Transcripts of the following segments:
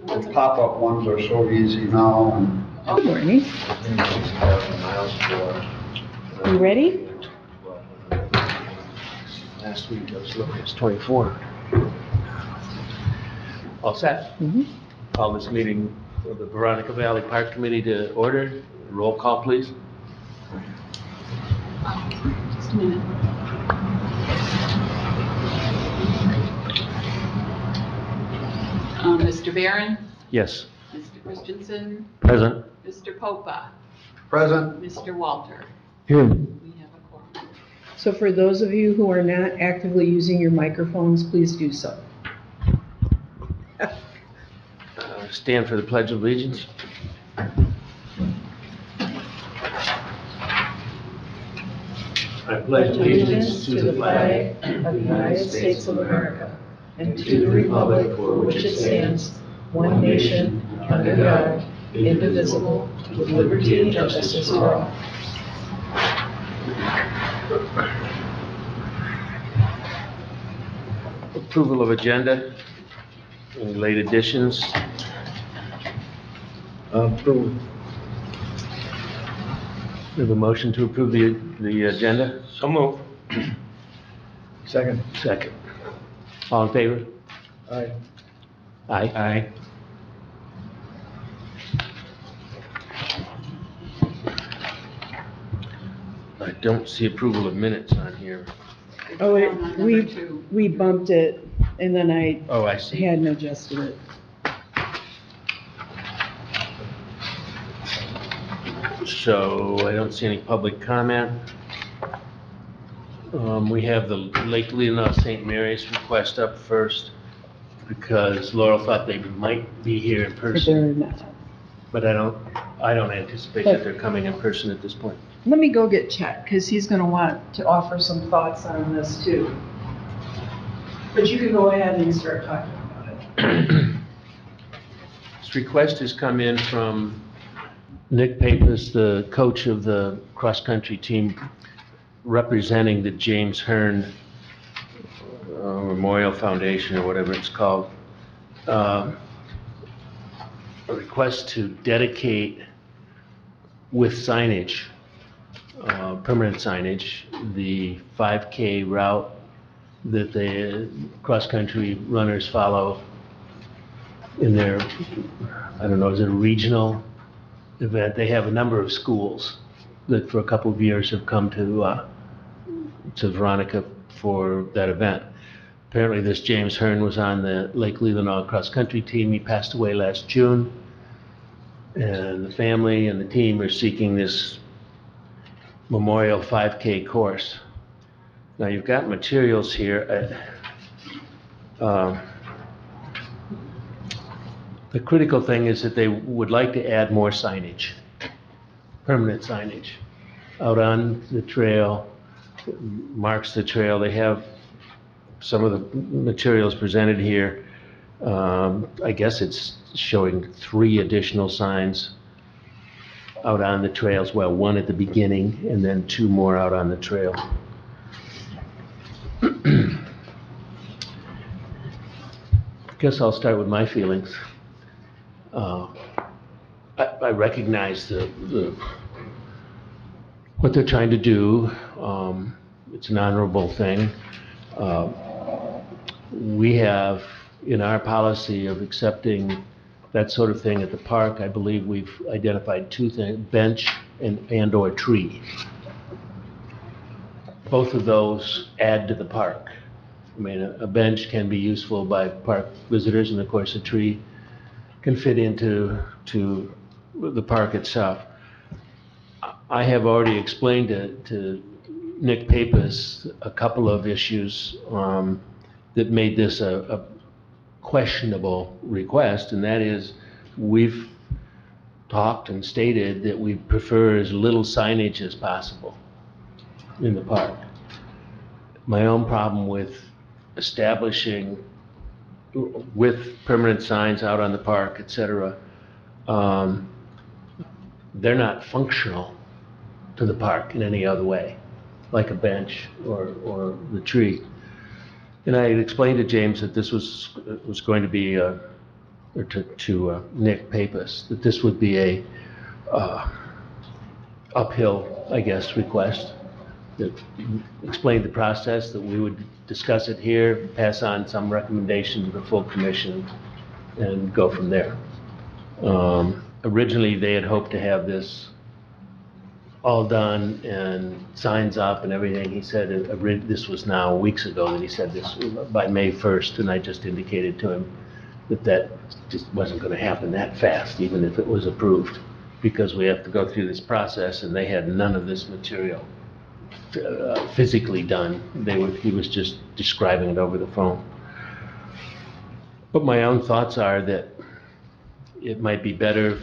The pop-up ones are so easy now, and Good morning. You ready? Last week I was looking, it's 24. All set? Call this meeting of the Veronica Valley Park Committee to order. Roll call, please. Just a minute. Mr. Barron, Yes. Mr. Christensen, Present. Mr. Popa, present. Mr. Walter. Here. We have a quorum. So for those of you who are not actively using your microphones, please do so. Stand for the Pledge of Allegiance. I pledge Allegiance to the flag of the United States of America and to the republic for which it stands, one nation, under God, indivisible, with liberty and justice for all. Approval of agenda and late additions. Approved. We have a motion to approve the agenda? So move. Second. Second. All in favor? Aye. Aye. Aye. I don't see approval of minutes on here. Oh, On number we 2. bumped it and then I Oh, I see. hadn't adjusted it. So I don't see any public comment. We have the Lake Leelanau St. Mary's request up first because Laurel thought they might be here in But person, they're not. but I don't anticipate that they're coming in person at this point. Let me go get Chet, because he's gonna want to offer some thoughts on this too. But you can go ahead and start talking about it. This request has come in from Nick Papis, the coach of the cross-country team representing the James Hearn Memorial Foundation, or whatever it's called. A request to dedicate with signage, permanent signage, the 5K route that the cross-country runners follow in their, I don't know, is it a regional event? They have a number of schools that for a couple of years have come to Veronica for that event. Apparently this James Hearn was on the Lake Leelanau cross-country team. He passed away last June. And the family and the team are seeking this memorial 5K course. Now you've got materials here. The critical thing is that they would like to add more signage, permanent signage, out on the trail, marks the trail. They have some of the materials presented here. I guess it's showing 3 additional signs out on the trails. Well, 1 at the beginning and then 2 more out on the trail. Guess I'll start with my feelings. I recognize what they're trying to do. It's an honorable thing. We have, in our policy of accepting that sort of thing at the park, I believe we've identified 2 things: bench and/or tree. Both of those add to the park. I mean, a bench can be useful by park visitors, and of course a tree can fit into the park itself. I have already explained to Nick Papis a couple of issues that made this a questionable request, and that is we've talked and stated that we prefer as little signage as possible in the park. My own problem with establishing with permanent signs out on the park, etc., they're not functional to the park in any other way, like a bench or the tree. And I had explained to James that this was going to be a or to Nick Pappas, that this would be a uphill, I guess, request, that explained the process, that we would discuss it here, pass on some recommendation to the full commission, and go from there. Originally, they had hoped to have this all done and signs up and everything. He said, this was now weeks ago that he said this by May 1st, and I just indicated to him that just wasn't going to happen that fast, even if it was approved, because we have to go through this process, and they had none of this material physically done. He was just describing it over the phone. But my own thoughts are that it might be better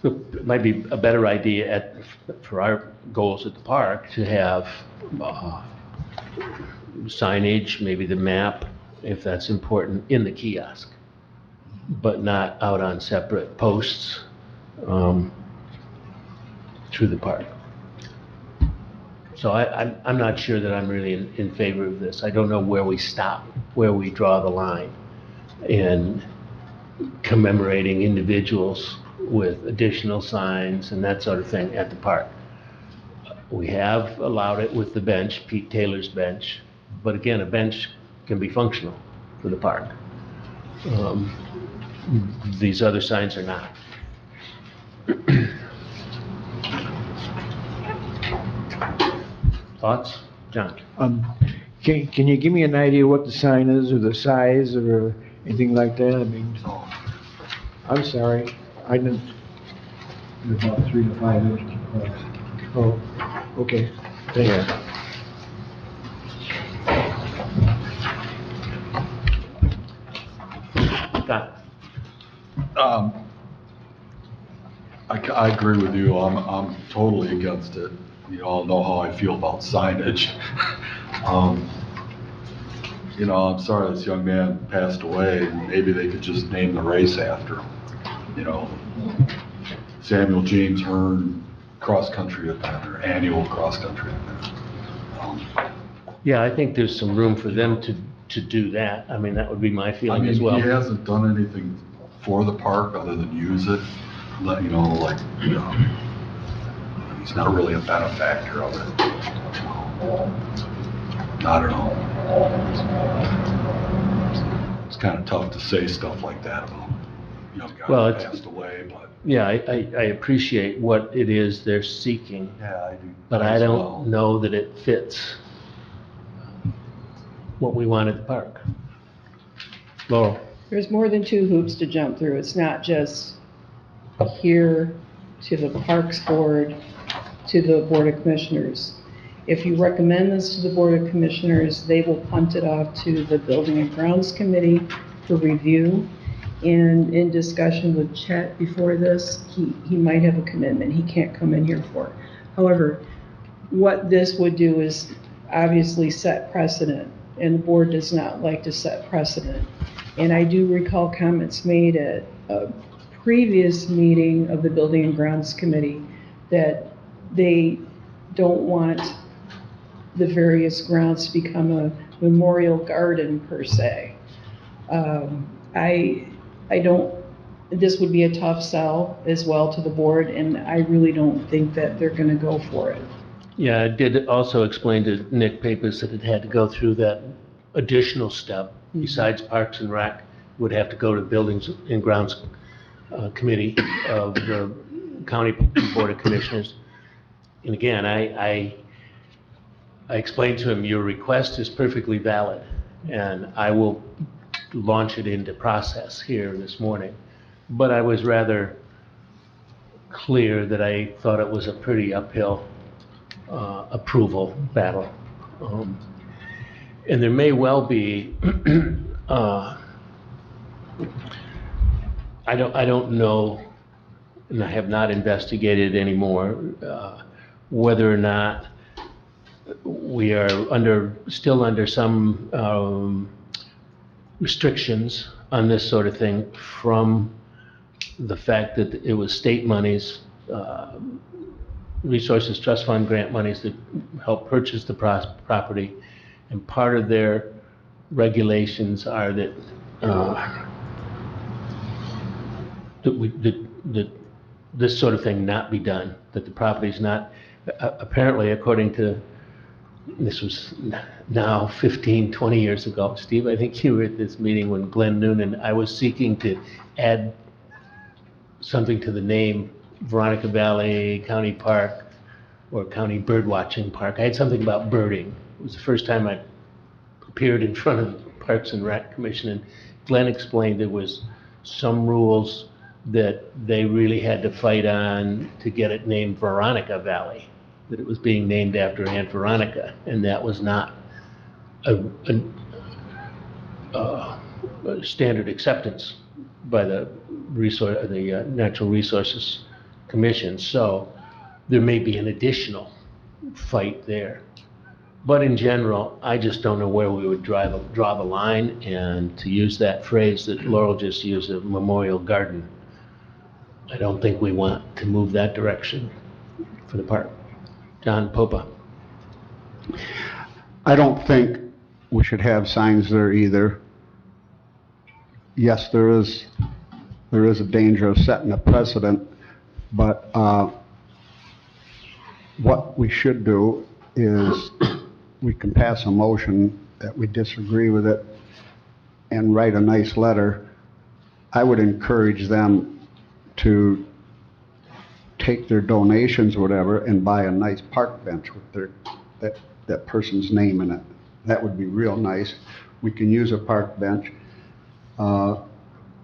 it might be a better idea for our goals at the park to have signage, maybe the map, if that's important, in the kiosk, but not out on separate posts through the park. So I'm not sure that I'm really in favor of this. I don't know where we stop, where we draw the line in commemorating individuals with additional signs and that sort of thing at the park. We have allowed it with the bench, Pete Taylor's bench, but again, a bench can be functional for the park. These other signs are not. Thoughts? John? Can you give me an idea what the sign is, or the size, or anything like that? I mean, I'm sorry, I didn't. About 3 to 5 inches across. Oh, okay. Thank you. I agree with you. I'm totally against it. You all know how I feel about signage. I'm sorry this young man passed away. Maybe they could just name the race after him. Samuel James Hearn cross-country event, or annual cross-country event. Yeah, I think there's some room for them to do that. I mean, that would be my feeling as well. He hasn't done anything for the park other than use it. He's not really a benefactor of it. I don't know. It's kind of tough to say stuff like that about a young guy who passed away, but. Yeah, I appreciate what it is they're seeking. Yeah, I do. But I don't know that it fits what we want at the park. Laurel? There's more than 2 hoops to jump through. It's not just here to the Parks Board, to the Board of Commissioners. If you recommend this to the Board of Commissioners, they will punt it off to the Building and Grounds Committee for review. And in discussion with Chet before this, he might have a commitment he can't come in here for. However, what this would do is obviously set precedent, and the board does not like to set precedent. And I do recall comments made at a previous meeting of the Building and Grounds Committee that they don't want the various grounds to become a memorial garden per se. This would be a tough sell as well to the board, and I really don't think that they're gonna go for it. Yeah, I did also explain to Nick Pappas that it had to go through that additional step, besides Parks and Rec, would have to go to the Buildings and Grounds Committee of the County Board of Commissioners. And again, I explained to him, your request is perfectly valid, and I will launch it into process here this morning. But I was rather clear that I thought it was a pretty uphill approval battle. And there may well be, I don't know, and I have not investigated anymore, whether or not we are still under some restrictions on this sort of thing from the fact that it was state monies, Resources Trust Fund grant monies that helped purchase the property. And part of their regulations are that that this sort of thing not be done, that the property's not, apparently according to, this was now 15, 20 years ago. Steve, I think you were at this meeting when Glenn Noonan, I was seeking to add something to the name Veronica Valley County Park or County Birdwatching Park. I had something about birding. It was the first time I appeared in front of the Parks and Rec Commission, and Glenn explained there was some rules that they really had to fight on to get it named Veronica Valley, that it was being named after Aunt Veronica, and that was not a standard acceptance by the Natural Resources Commission. So there may be an additional fight there. But in general, I just don't know where we would draw the line, and to use that phrase that Laurel just used, a memorial garden, I don't think we want to move that direction for the park. John Popa. I don't think we should have signs there either. Yes, there is a danger of setting a precedent, but what we should do is we can pass a motion that we disagree with it and write a nice letter. I would encourage them to take their donations or whatever and buy a nice park bench with that person's name in it. That would be real nice. We can use a park bench.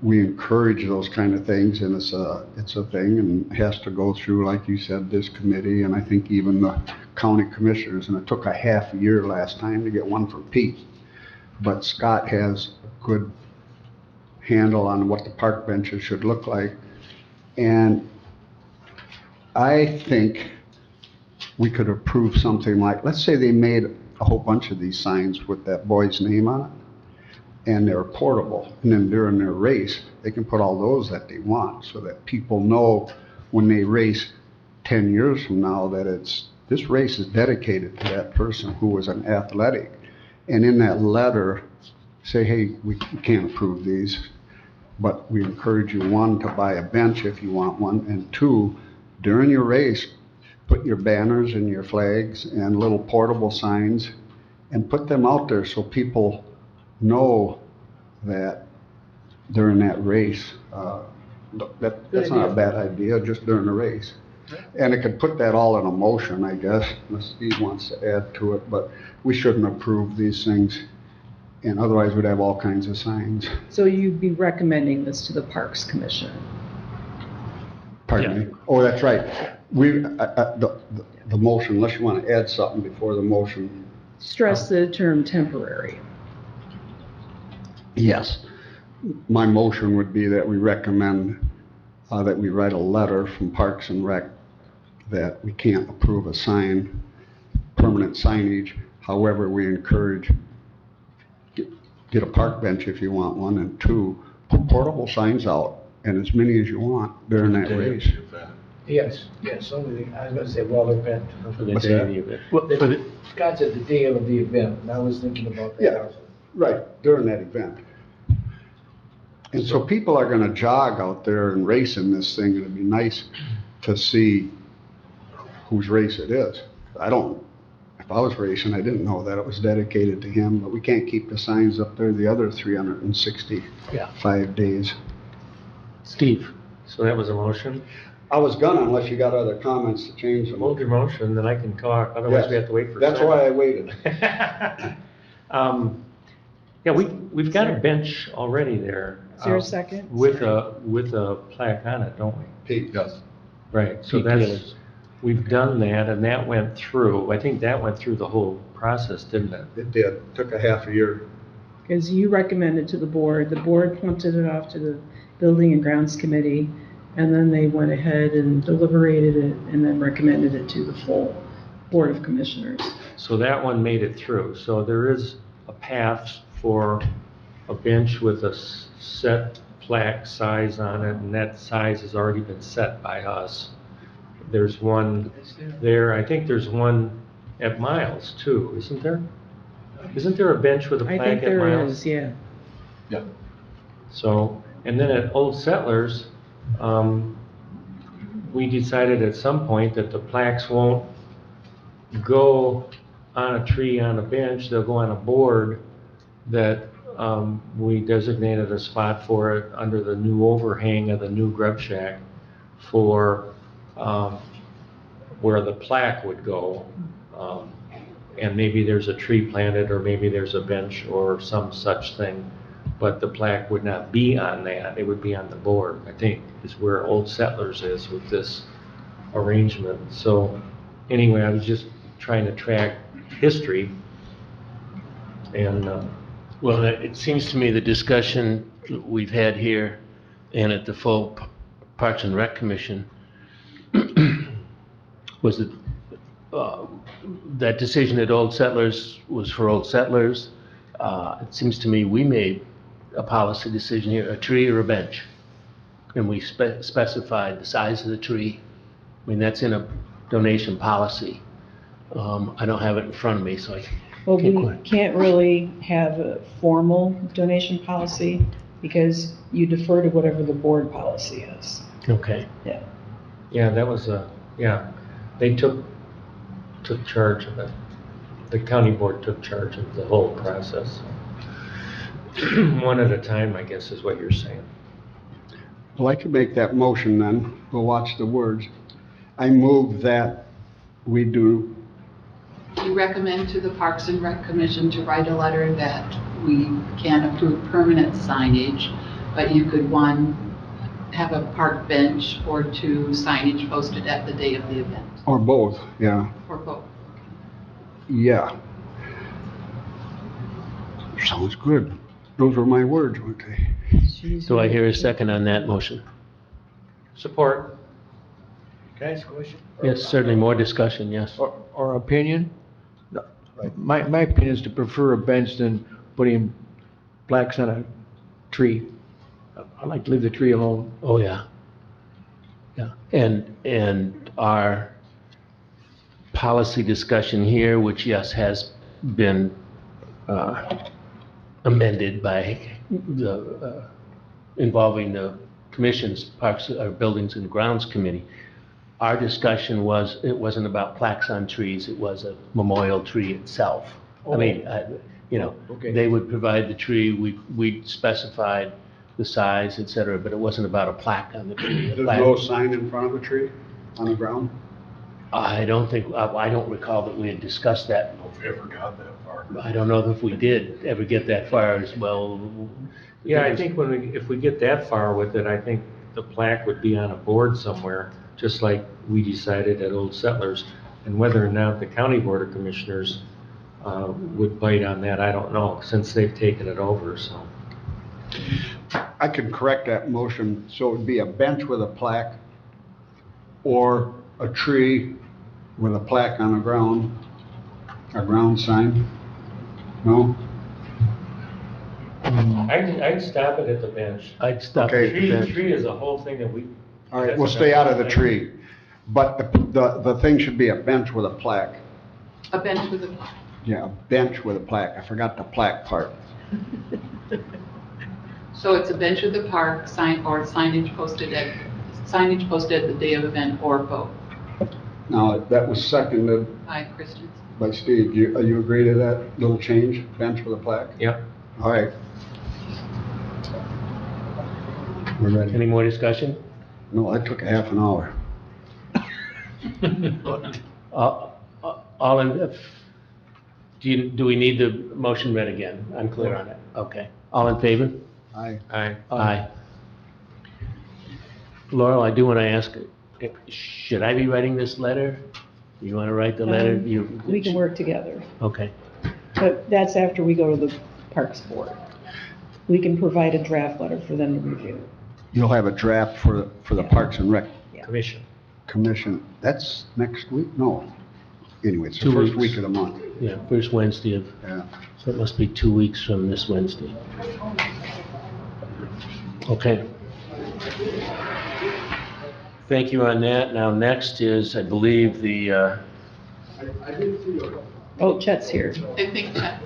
We encourage those kind of things, and it's a thing, and has to go through, like you said, this committee, and I think even the county commissioners, and it took a half year last time to get one for Pete. But Scott has a good handle on what the park benches should look like, and I think we could approve something like, let's say they made a whole bunch of these signs with that boy's name on it, and they're portable, and then during their race, they can put all those that they want, so that people know when they race 10 years from now that this race is dedicated to that person who was an athletic. And in that letter, say, hey, we can't approve these, but we encourage you, one, to buy a bench if you want one, and two, during your race, put your banners and your flags and little portable signs and put them out there so people know that during that race, that's not a bad idea, just during the race. And it could put that all in a motion, I guess, unless Steve wants to add to it, but we shouldn't approve these things, and otherwise we'd have all kinds of signs. So you'd be recommending this to the Parks Commission? Pardon me? Oh, that's right. The motion, unless you want to add something before the motion. Stress the term temporary. Yes. My motion would be that we recommend that we write a letter from Parks and Rec that we can't approve a sign, permanent signage. However, we encourage, get a park bench if you want one, and two, put portable signs out, and as many as you want during that race. Yes, only thing, I was gonna say, well, event. For the What's day that? of the event. Well, for the- Scott said the day of the event, and I was thinking about that Yeah. also. Right, during that event. And so people are gonna jog out there and race in this thing, and it'd be nice to see whose race it is. If I was racing, I didn't know that it was dedicated to him, but we can't keep the signs up there the other 365 days. Steve. So that was a motion? I was gonna, unless you got other comments to change them. Hold your motion, then I can talk, otherwise Yes. we have to wait for. That's why I waited. Yeah, we've got a bench already there. Is there a second? With a plaque on it, don't we? Pete, Yes. Right, so Pete that's, Taylor's. we've done that, and that went through, I think that went through the whole process, didn't it? it did, took a half a year. Because you recommended to the board punted it off to the Building and Grounds Committee, and then they went ahead and deliberated it, and then recommended it to the full Board of Commissioners. So that one made it through, so there is a path for a bench with a set plaque size on it, and that size has already been set by us. There's one there, I think there's one at Miles too, isn't there? Isn't there a bench with a I plaque think at there Miles? is, yeah. Yeah. So, and then at Old Settlers, we decided at some point that the plaques won't go on a tree on a bench, they'll go on a board that we designated a spot for it under the new overhang of the new grub shack for where the plaque would go. And maybe there's a tree planted, or maybe there's a bench or some such thing, but the plaque would not be on that, it would be on the board, I think, is where Old Settlers is with this arrangement. So anyway, I was just trying to track history, and Well, it seems to me the discussion we've had here and at the full Parks and Rec Commission was that that decision at Old Settlers was for Old Settlers. It seems to me we made a policy decision here, a tree or a bench. And we specified the size of the tree. I mean, that's in a donation policy. I don't have it in front of me, so I Well, can't we quite. can't really have a formal donation policy because you defer to whatever the board policy is. Okay. Yeah. yeah, that was they took charge of it. The county board took charge of the whole process. One at a time, I guess, is what you're saying. Well, I could make that motion then. We'll watch the words. I move that we do, You recommend to the Parks and Rec Commission to write a letter that we can approve permanent signage, but you could, one, have a park bench, or two, signage posted at the day of the event, or both, yeah, or both. yeah. Sounds good. Those were my words, weren't they? Do I hear a second on that motion? Support. Can I ask a question? Yes, certainly more discussion, yes. Or opinion? No, my opinion is to prefer a bench than putting plaques on a tree. I like to leave the tree alone. Oh, yeah. Yeah, and our policy discussion here, which, yes, has been amended by the, involving the commission's Parks, or Buildings and Grounds Committee. Our discussion was, it wasn't about plaques on trees, it was a memorial tree itself. I mean, you know, Okay. they would provide the tree, we specified the size, et cetera, but it wasn't about a plaque on the tree. A There's plaque- no sign in front of the tree on the ground? I don't think, I don't recall that we had discussed that. If we ever got that far. I don't know if we did ever get that far as well. Yeah, I think if we get that far with it, I think the plaque would be on a board somewhere, just like we decided at Old Settlers. And whether or not the County Board of Commissioners would bite on that, I don't know, since they've taken it over, so. I could correct that motion, so it would be a bench with a plaque or a tree with a plaque on the ground, a ground sign. No? I'd stop it at the bench. I'd stop Okay. at the bench. Tree is a whole thing that we. All right, we'll stay out of the tree. But the thing should be a bench with a plaque. A bench with a, Yeah, a bench with a plaque. I forgot the plaque part. so it's a bench with a park, sign, or signage posted at the day of event, or both. Now, that was seconded By Christensen. by Steve. You agree to that little change, bench with a plaque? Yep. All right. We're ready. Any more discussion? No, that took a half an hour. All in, do we need the motion read again? I'm clear on it. Okay. All in favor? Aye. Aye. Laurel, I do want to ask, should I be writing this letter? You want to write the letter? We can work together, Okay. but that's after we go to the Parks Board. We can provide a draft letter for them to review. You'll have a draft for the Parks and Rec Commission. Commission. That's next week? No. Anyway, it's the 2 first weeks. week of the month. Yeah, first Wednesday of, Yeah. so it must be 2 weeks from this Wednesday. Okay. Thank you on that. Now, next is, I believe, the, Oh, Chet's here. I think that,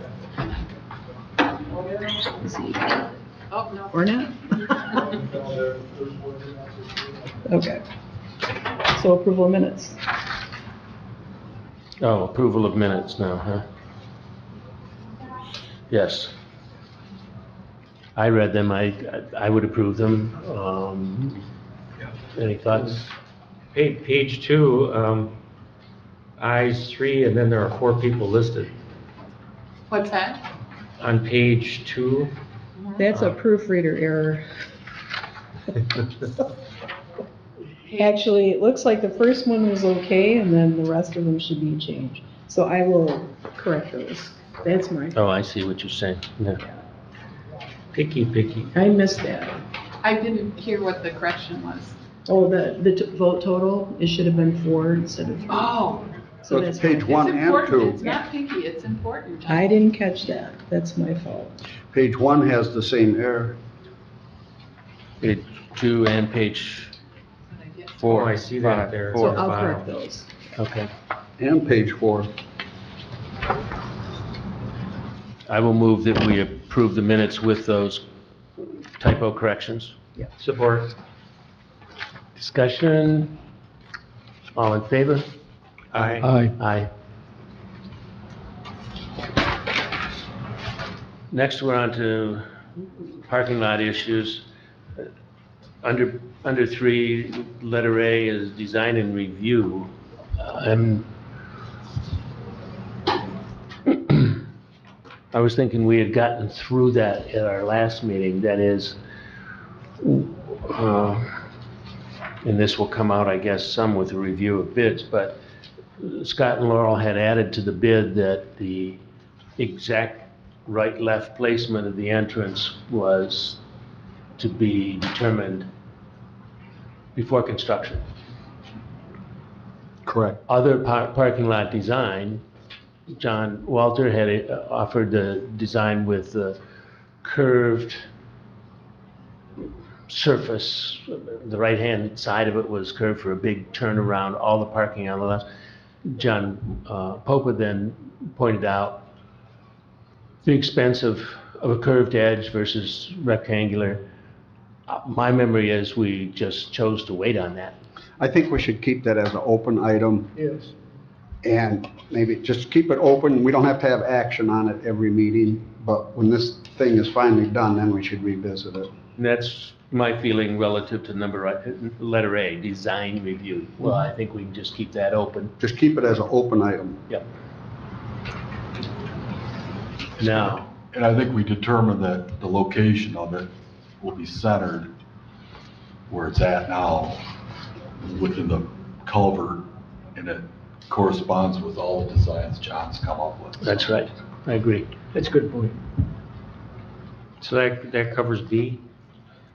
Is he- oh, no. Or not? Okay. So approval of minutes. Oh, approval of minutes now, huh? Yes. I read them, I would approve them. Any thoughts? Page 2, ayes 3, and then there are 4 people listed. What's that? On page 2, That's a proofreader error. Actually, it looks like the first one was okay, and then the rest of them should be changed. So I will correct those. That's my, Oh, I see what you're saying, yeah. picky. I missed that. I didn't hear what the correction was. Oh, the vote total, it should have been 4 instead of 3. Oh, So it's that's page fine. 1 it's and important. 2. It's not picky, it's important. I didn't catch that. That's my fault. Page 1 has the same error. Page 2 and page Oh, 4. I see that there. So It's I'll in the correct bottom. those. Okay. And page 4. I will move that we approve the minutes with those typo corrections. Support. Discussion? All in favor? Aye. Aye. Next, we're on to parking lot issues. Under 3, letter A is design and review. I was thinking we had gotten through that at our last meeting, that is, and this will come out, I guess, some with a review of bids, but Scott and Laurel had added to the bid that the exact right-left placement of the entrance was to be determined before construction. Correct. Other parking lot design, John Walter had offered the design with the curved surface. The right-hand side of it was curved for a big turnaround, all the parking on the left. John Popa then pointed out the expense of a curved edge versus rectangular. My memory is we just chose to wait on that. I think we should keep that as an open item Yes. and maybe just keep it open. We don't have to have action on it every meeting, but when this thing is finally done, then we should revisit it. And that's my feeling relative to letter A, design review. Well, I think we can just keep that open. Just keep it as an open item. Yep. Now, And I think we determined that the location of it will be centered where it's at now, within the culvert, and it corresponds with all the designs John's come up with. that's right, I agree. That's a good point. So that covers B?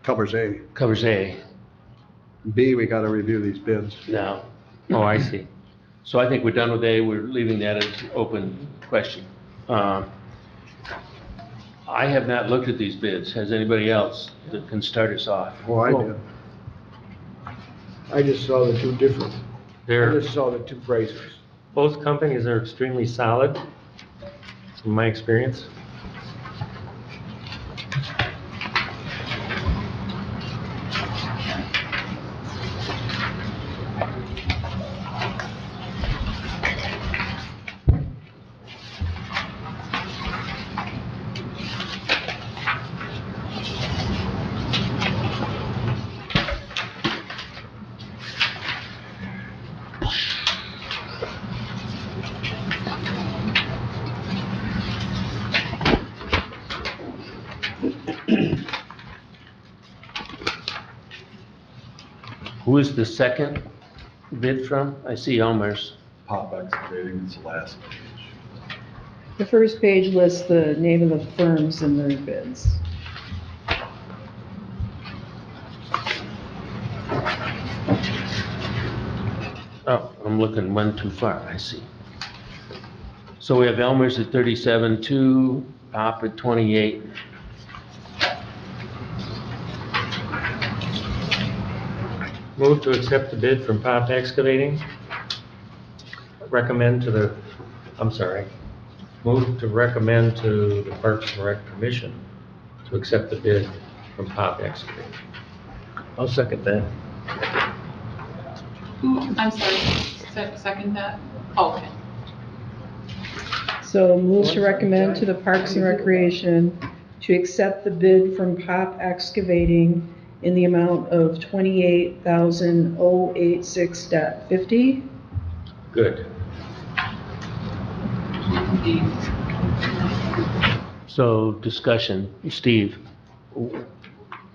Covers A. Covers A. B, we gotta review these bids. Now, Oh, I see. so I think we're done with A, we're leaving that as an open question. I have not looked at these bids. Has anybody else that can start us off? Oh, I did. I just saw the two different, I They're, just saw the two prices. both companies are extremely solid, from my experience. Who is the second bid from? I see Elmer's. Pop excavating is the last page. The first page lists the name of the firms and their bids. Oh, I'm looking one too far, I see. So we have Elmer's at 37.2, Pop at 28. Move to accept the bid from Pop Excavating. Recommend to the, I'm sorry. Move to recommend to the Parks and Rec Commission to accept the bid from Pop Excavating. I'll second that. I'm sorry, second that? Oh, okay. So move to recommend to the Parks and Recreation to accept the bid from Pop Excavating in the amount of $28,086.50. Good. So discussion, Steve,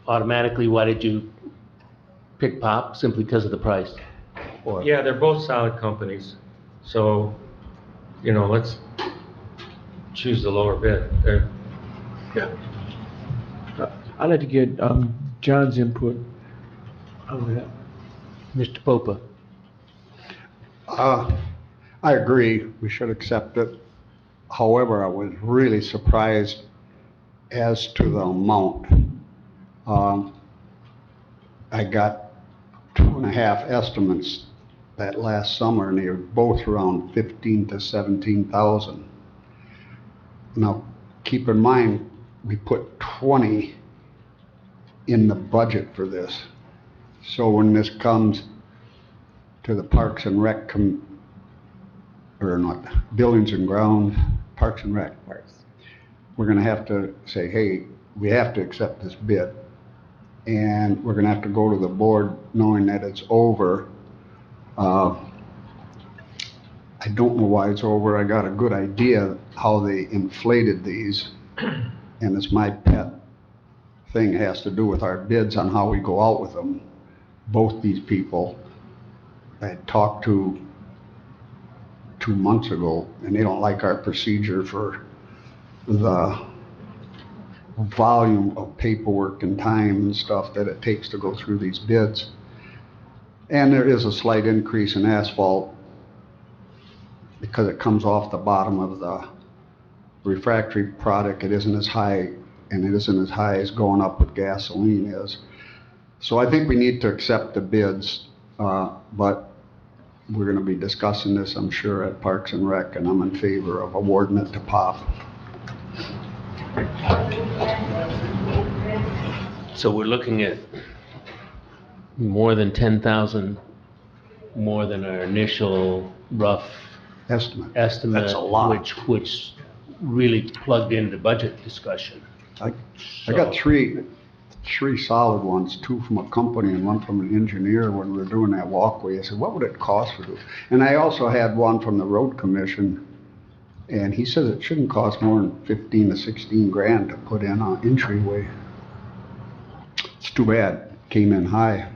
automatically, why did you pick Pop? Simply because of the price? Or Yeah, they're both solid companies, so, let's choose the lower bid. I'd like to get, John's input on that. Mr. Popa? I agree, we should accept it. However, I was really surprised as to the amount. I got 2.5 estimates that last summer, and they were both around 15 to 17,000. Now, keep in mind, we put 20 in the budget for this. So when this comes to the Parks and Rec, or not, Buildings and Grounds, Parks and Rec, we're gonna have to say, hey, we have to accept this bid. And we're gonna have to go to the board knowing that it's over. I don't know why it's over. I got a good idea how they inflated these. And it's my pet thing, has to do with our bids on how we go out with them. Both these people I talked to 2 months ago, and they don't like our procedure for the volume of paperwork and time and stuff that it takes to go through these bids. And there is a slight increase in asphalt because it comes off the bottom of the refractory product. It isn't as high, and it isn't as high as going up with gasoline is. So I think we need to accept the bids, but we're going to be discussing this, I'm sure, at Parks and Rec, and I'm in favor of awarding it to Pop. So we're looking at more than 10,000, more than our initial rough Estimate. estimate. That's a lot. Which really plugged into budget discussion. I got three solid ones, 2 from a company and 1 from an engineer when we were doing that walkway. I said, what would it cost to do? And I also had 1 from the road commission, and he says it shouldn't cost more than 15 to 16 grand to put in an entryway. It's too bad, it came in high.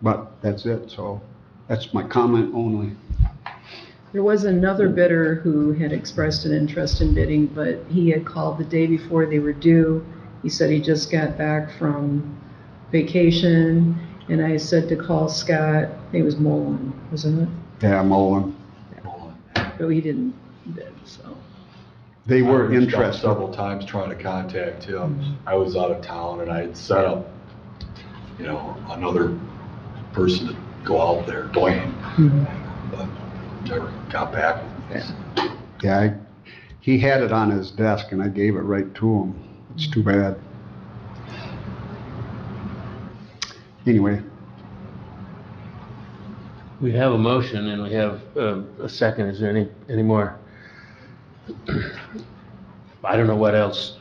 But that's it, so that's my comment only. There was another bidder who had expressed an interest in bidding, but he had called the day before they were due. He said he just got back from vacation, and I said to call Scott. It was Mullen, wasn't it? Yeah, Mullen. But he didn't bid, so. They were I reached out interested. several times trying to contact him. I was out of town, and I had set up, another person to go out there, Dwayne, but never got back with me. Yeah, he had it on his desk, and I gave it right to him. It's too bad. Anyway, We have a motion and we have a second. Is there any more? I don't know what else.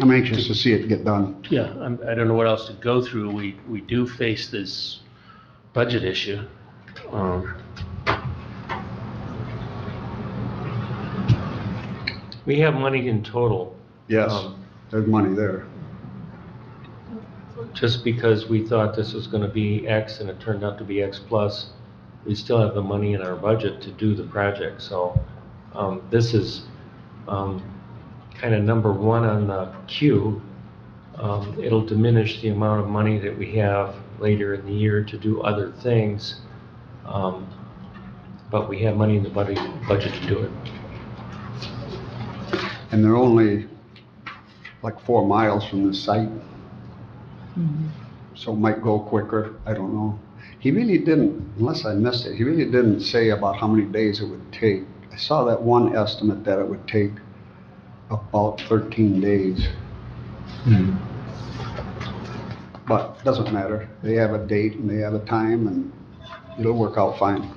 I'm anxious to see it get done. Yeah, I don't know what else to go through. We do face this budget issue. We have money in total. Yes, there's money there. Just because we thought this was gonna be X and it turned out to be X plus, we still have the money in our budget to do the project, so, this is, kind of number 1 on the queue. It'll diminish the amount of money that we have later in the year to do other things, but we have money in the budget to do it. And they're only like 4 miles from the site. So it might go quicker, I don't know. He really didn't, unless I missed it, he really didn't say about how many days it would take. I saw that one estimate that it would take about 13 days. But doesn't matter. They have a date and they have a time and it'll work out fine.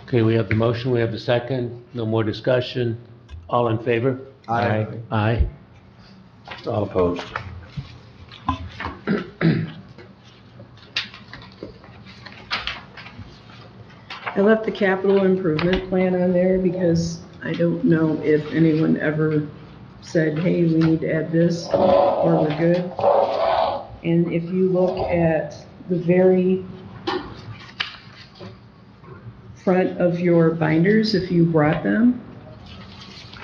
Okay, we have the motion, we have the second, no more discussion. All in favor? Aye. Aye. All opposed. I left the capital improvement plan on there because I don't know if anyone ever said, hey, we need to add this, or we're good. And if you look at the very front of your binders, if you brought them,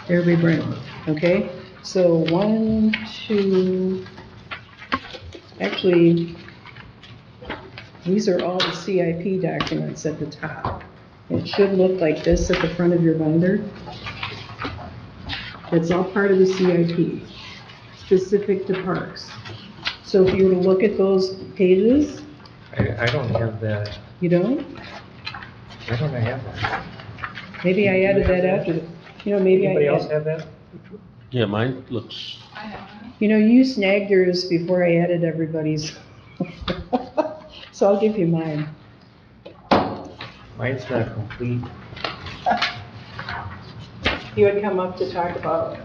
there we bring them, okay? So 1, 2, actually, these are all the CIP documents at the top. It should look like this at the front of your binder. It's all part of the CIP, specific to parks. So if you were to look at those pages, I don't have that. you don't? I don't have that. Maybe I added that after, maybe I Anybody else added. have that? Yeah, mine looks, You snagged yours before I added everybody's. So I'll give you mine. Mine's not complete. You had come up to talk about.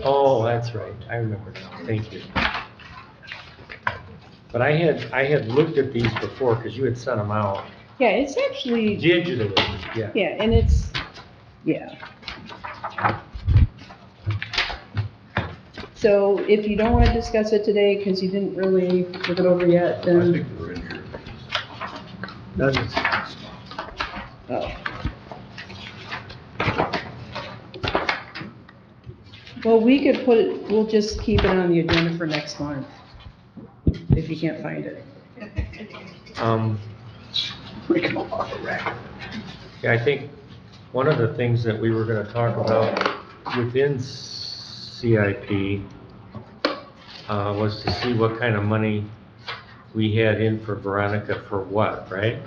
Oh, that's right, I remember now, thank you. But I had looked at these before, because you had sent them out Yeah, it's actually, digitally, yeah. yeah, and it's, yeah. So if you don't want to discuss it today, because you didn't really look it over yet, I then, think they're in here. oh. Well, we could put it, we'll just keep it on the agenda for next month, if you can't find it. We can all off the rack. Yeah, I think one of the things that we were gonna talk about within CIP was to see what kind of money we had in for Veronica for what, right?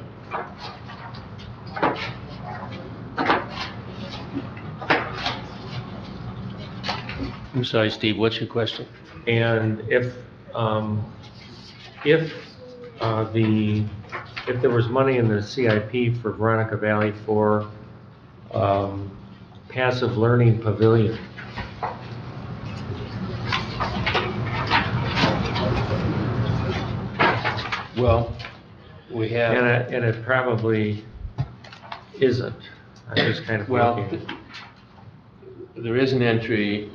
I'm sorry, Steve, what's your question? And if there was money in the CIP for Veronica Valley for passive learning pavilion. Well, we have, And it probably isn't. I'm just kind of well, looking. there is an entry,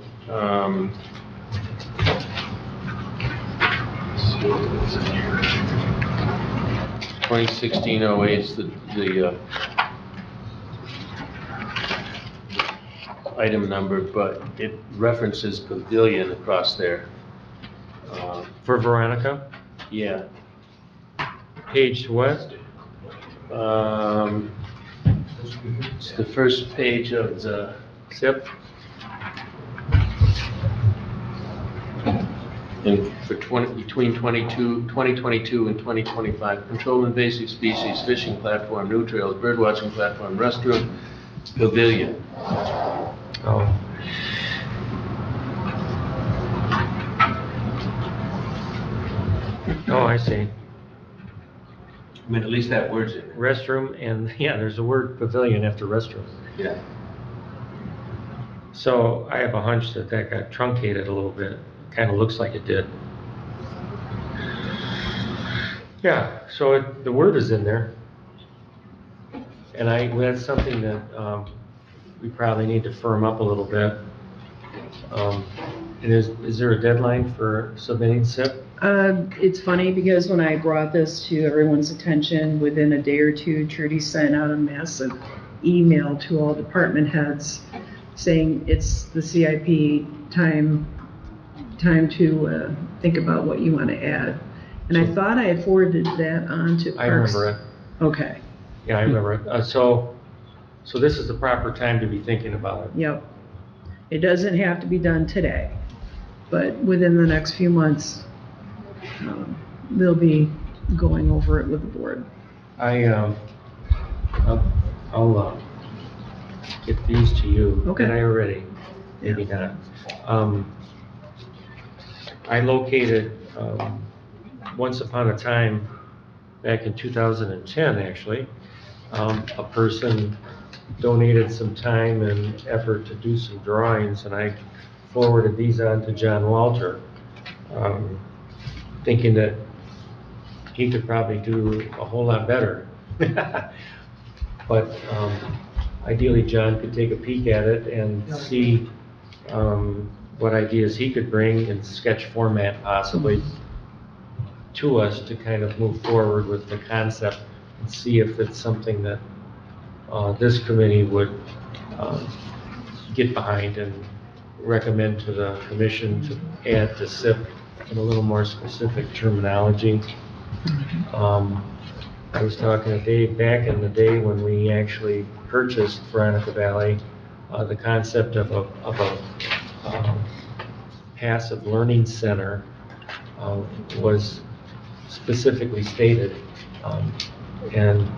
2016-08 is the item number, but it references pavilion across there. For Veronica, Yeah. page what? It's the first page of the SIP? and for between 2022 and 2025, control invasive species, fishing platform, new trails, bird watching platform, restroom, pavilion. Oh. Oh, I see. I mean, at least that word's in there. Restroom and, yeah, there's a word pavilion after restroom. Yeah. So I have a hunch that got truncated a little bit. Kind of looks like it did. Yeah, so the word is in there. And that's something that we probably need to firm up a little bit. And is there a deadline for submitting SIP? It's funny because when I brought this to everyone's attention, within a day or two, Trudy sent out a massive email to all department heads saying it's the CIP time to think about what you want to add. And I thought I had forwarded that on to Parks. I remember it. Okay, Yeah, I remember it. So this is the proper time to be thinking about it. yep. It doesn't have to be done today, but within the next few months, they'll be going over it with the board. I'll get these to you. Okay. And I already. maybe not. I located, once upon a time, back in 2010, actually, a person donated some time and effort to do some drawings, and I forwarded these on to John Walter, thinking that he could probably do a whole lot better. But ideally, John could take a peek at it and see what ideas he could bring in sketch format possibly to us to kind of move forward with the concept and see if it's something that this committee would get behind and recommend to the commission to add to SIP in a little more specific terminology. I was talking to Dave back in the day when we actually purchased Veronica Valley, the concept of a passive learning center was specifically stated, and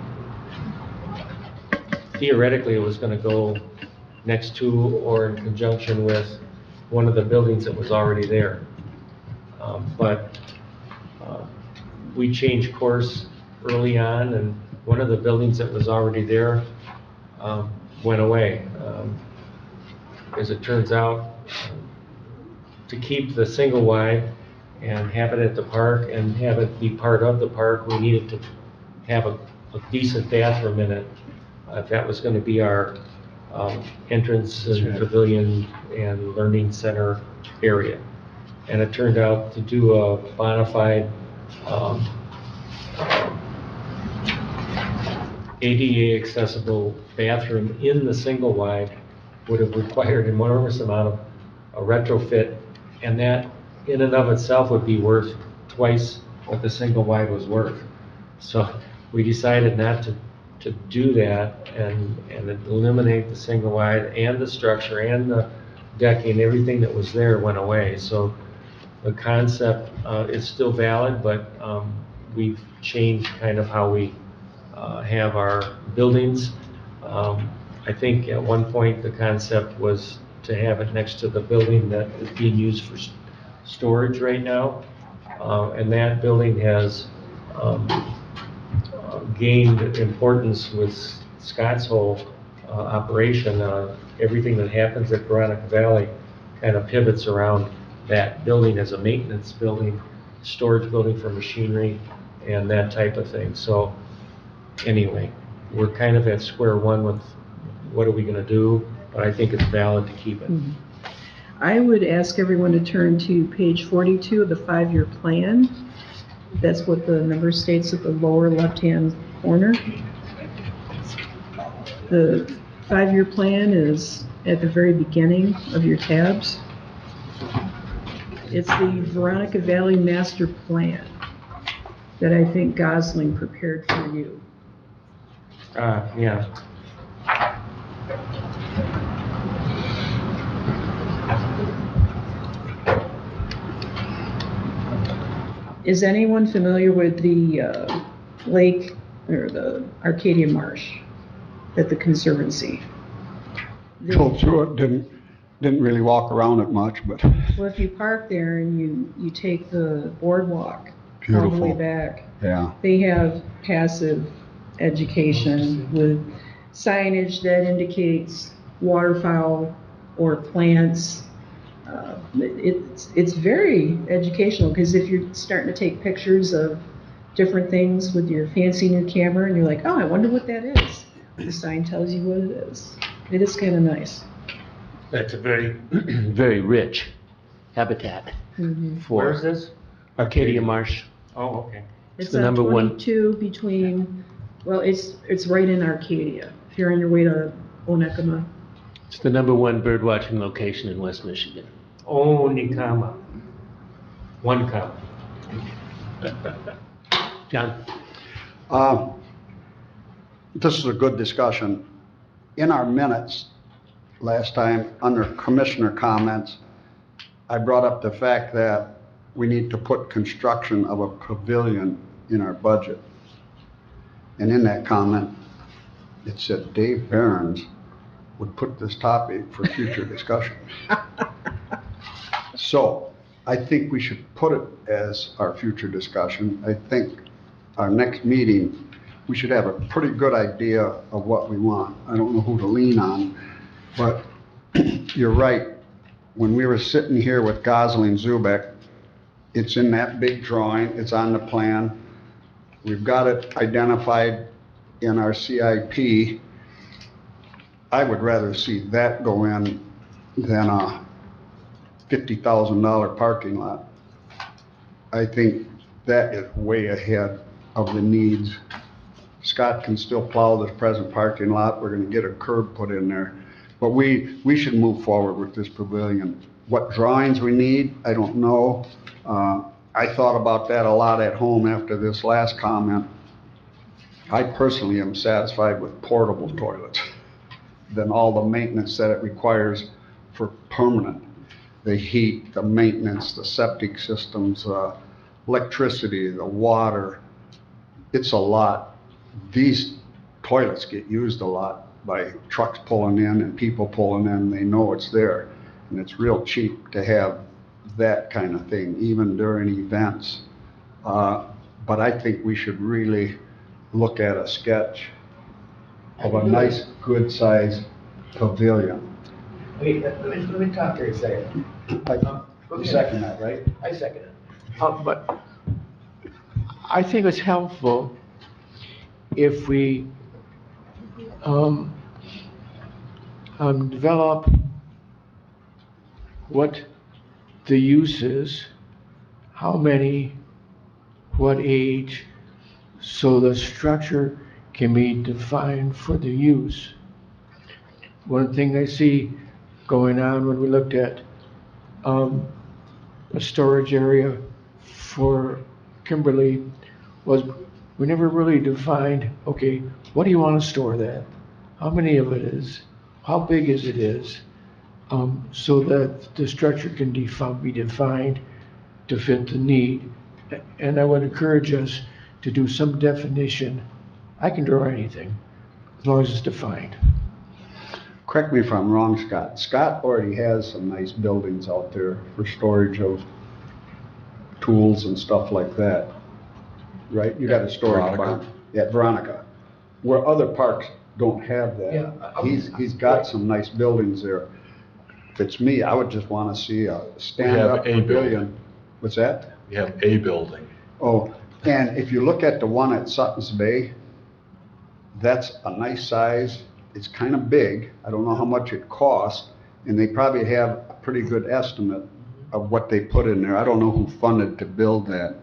theoretically it was going to go next to or in conjunction with one of the buildings that was already there. But we changed course early on, and one of the buildings that was already there went away. As it turns out, to keep the single wide and have it at the park and have it be part of the park, we needed to have a decent bathroom in it. If that was going to be our entrance and pavilion and learning center area. And it turned out to do a bona fide ADA accessible bathroom in the single wide would have required an enormous amount of a retrofit, and that in and of itself would be worth twice what the single wide was worth. So we decided not to do that and eliminate the single wide, and the structure and the decking, everything that was there went away. So the concept is still valid, but we've changed kind of how we have our buildings. I think at one point the concept was to have it next to the building that is being used for storage right now. And that building has gained importance with Scott's whole operation. Everything that happens at Veronica Valley kind of pivots around that building as a maintenance building, storage building for machinery, and that type of thing. So anyway, we're kind of at square one with what are we going to do, but I think it's valid to keep it. I would ask everyone to turn to page 42 of the 5-year plan. That's what the number states at the lower left-hand corner. The 5-year plan is at the very beginning of your tabs. It's the Veronica Valley Master Plan that I think Gosling prepared for you. Yeah. Is anyone familiar with the lake or the Arcadia Marsh at the Conservancy? Drove through it, didn't really walk around it much, but Well, if you park there and you take the boardwalk all the way Beautiful. back, yeah. they have passive education with signage that indicates waterfowl or plants. It's very educational, because if you're starting to take pictures of different things with your fancy new camera and you're like, oh, I wonder what that is, the sign tells you what it is. It is kind of nice. That's a very, very rich habitat Where is for this? Arcadia Marsh. Oh, okay. It's It's the on number one. 22 between, well, it's right in Arcadia. If you're on your way to Onekama. It's the number one bird watching location in West Michigan. Oh, Nikama. One comma. John? This is a good discussion. In our minutes, last time, under commissioner comments, I brought up the fact that we need to put construction of a pavilion in our budget. And in that comment, it said Dave Behrens would put this topic for future discussion. So, I think we should put it as our future discussion. I think our next meeting, we should have a pretty good idea of what we want. I don't know who to lean on, but you're right. When we were sitting here with Gosling Zubek, it's in that big drawing, it's on the plan. We've got it identified in our CIP. I would rather see that go in than a $50,000 parking lot. I think that is way ahead of the needs. Scott can still plow this present parking lot. We're gonna get a curb put in there. But we should move forward with this pavilion. What drawings we need, I don't know. I thought about that a lot at home after this last comment. I personally am satisfied with portable toilets than all the maintenance that it requires for permanent. The heat, the maintenance, the septic systems, electricity, the water. It's a lot. These toilets get used a lot by trucks pulling in and people pulling in. They know it's there. And it's real cheap to have that kind of thing, even during events. But I think we should really look at a sketch of a nice, good-sized pavilion. Wait, let me talk for a second. You second that, right? I second it. But I think it's helpful if we develop what the use is, how many, what age, so the structure can be defined for the use. One thing I see going on when we looked at a storage area for Kimberly was we never really defined, okay, what do you want to store that? How many of it is? How big is it is? So that the structure can be defined to fit the need. And I would encourage us to do some definition. I can draw anything, as long as it's defined. Correct me if I'm wrong, Scott. Scott already has some nice buildings out there for storage of tools and stuff like that, right? You got a storage Veronica. barn. Yeah, Veronica. Where other parks don't have that. Yeah, He's got some nice buildings there. If it's me, I would just want to see a stand-up We have a pavilion. building. What's that? We have a building. Oh, and if you look at the one at Sutton's Bay, that's a nice size. It's kind of big. I don't know how much it costs, and they probably have a pretty good estimate of what they put in there. I don't know who funded to build that,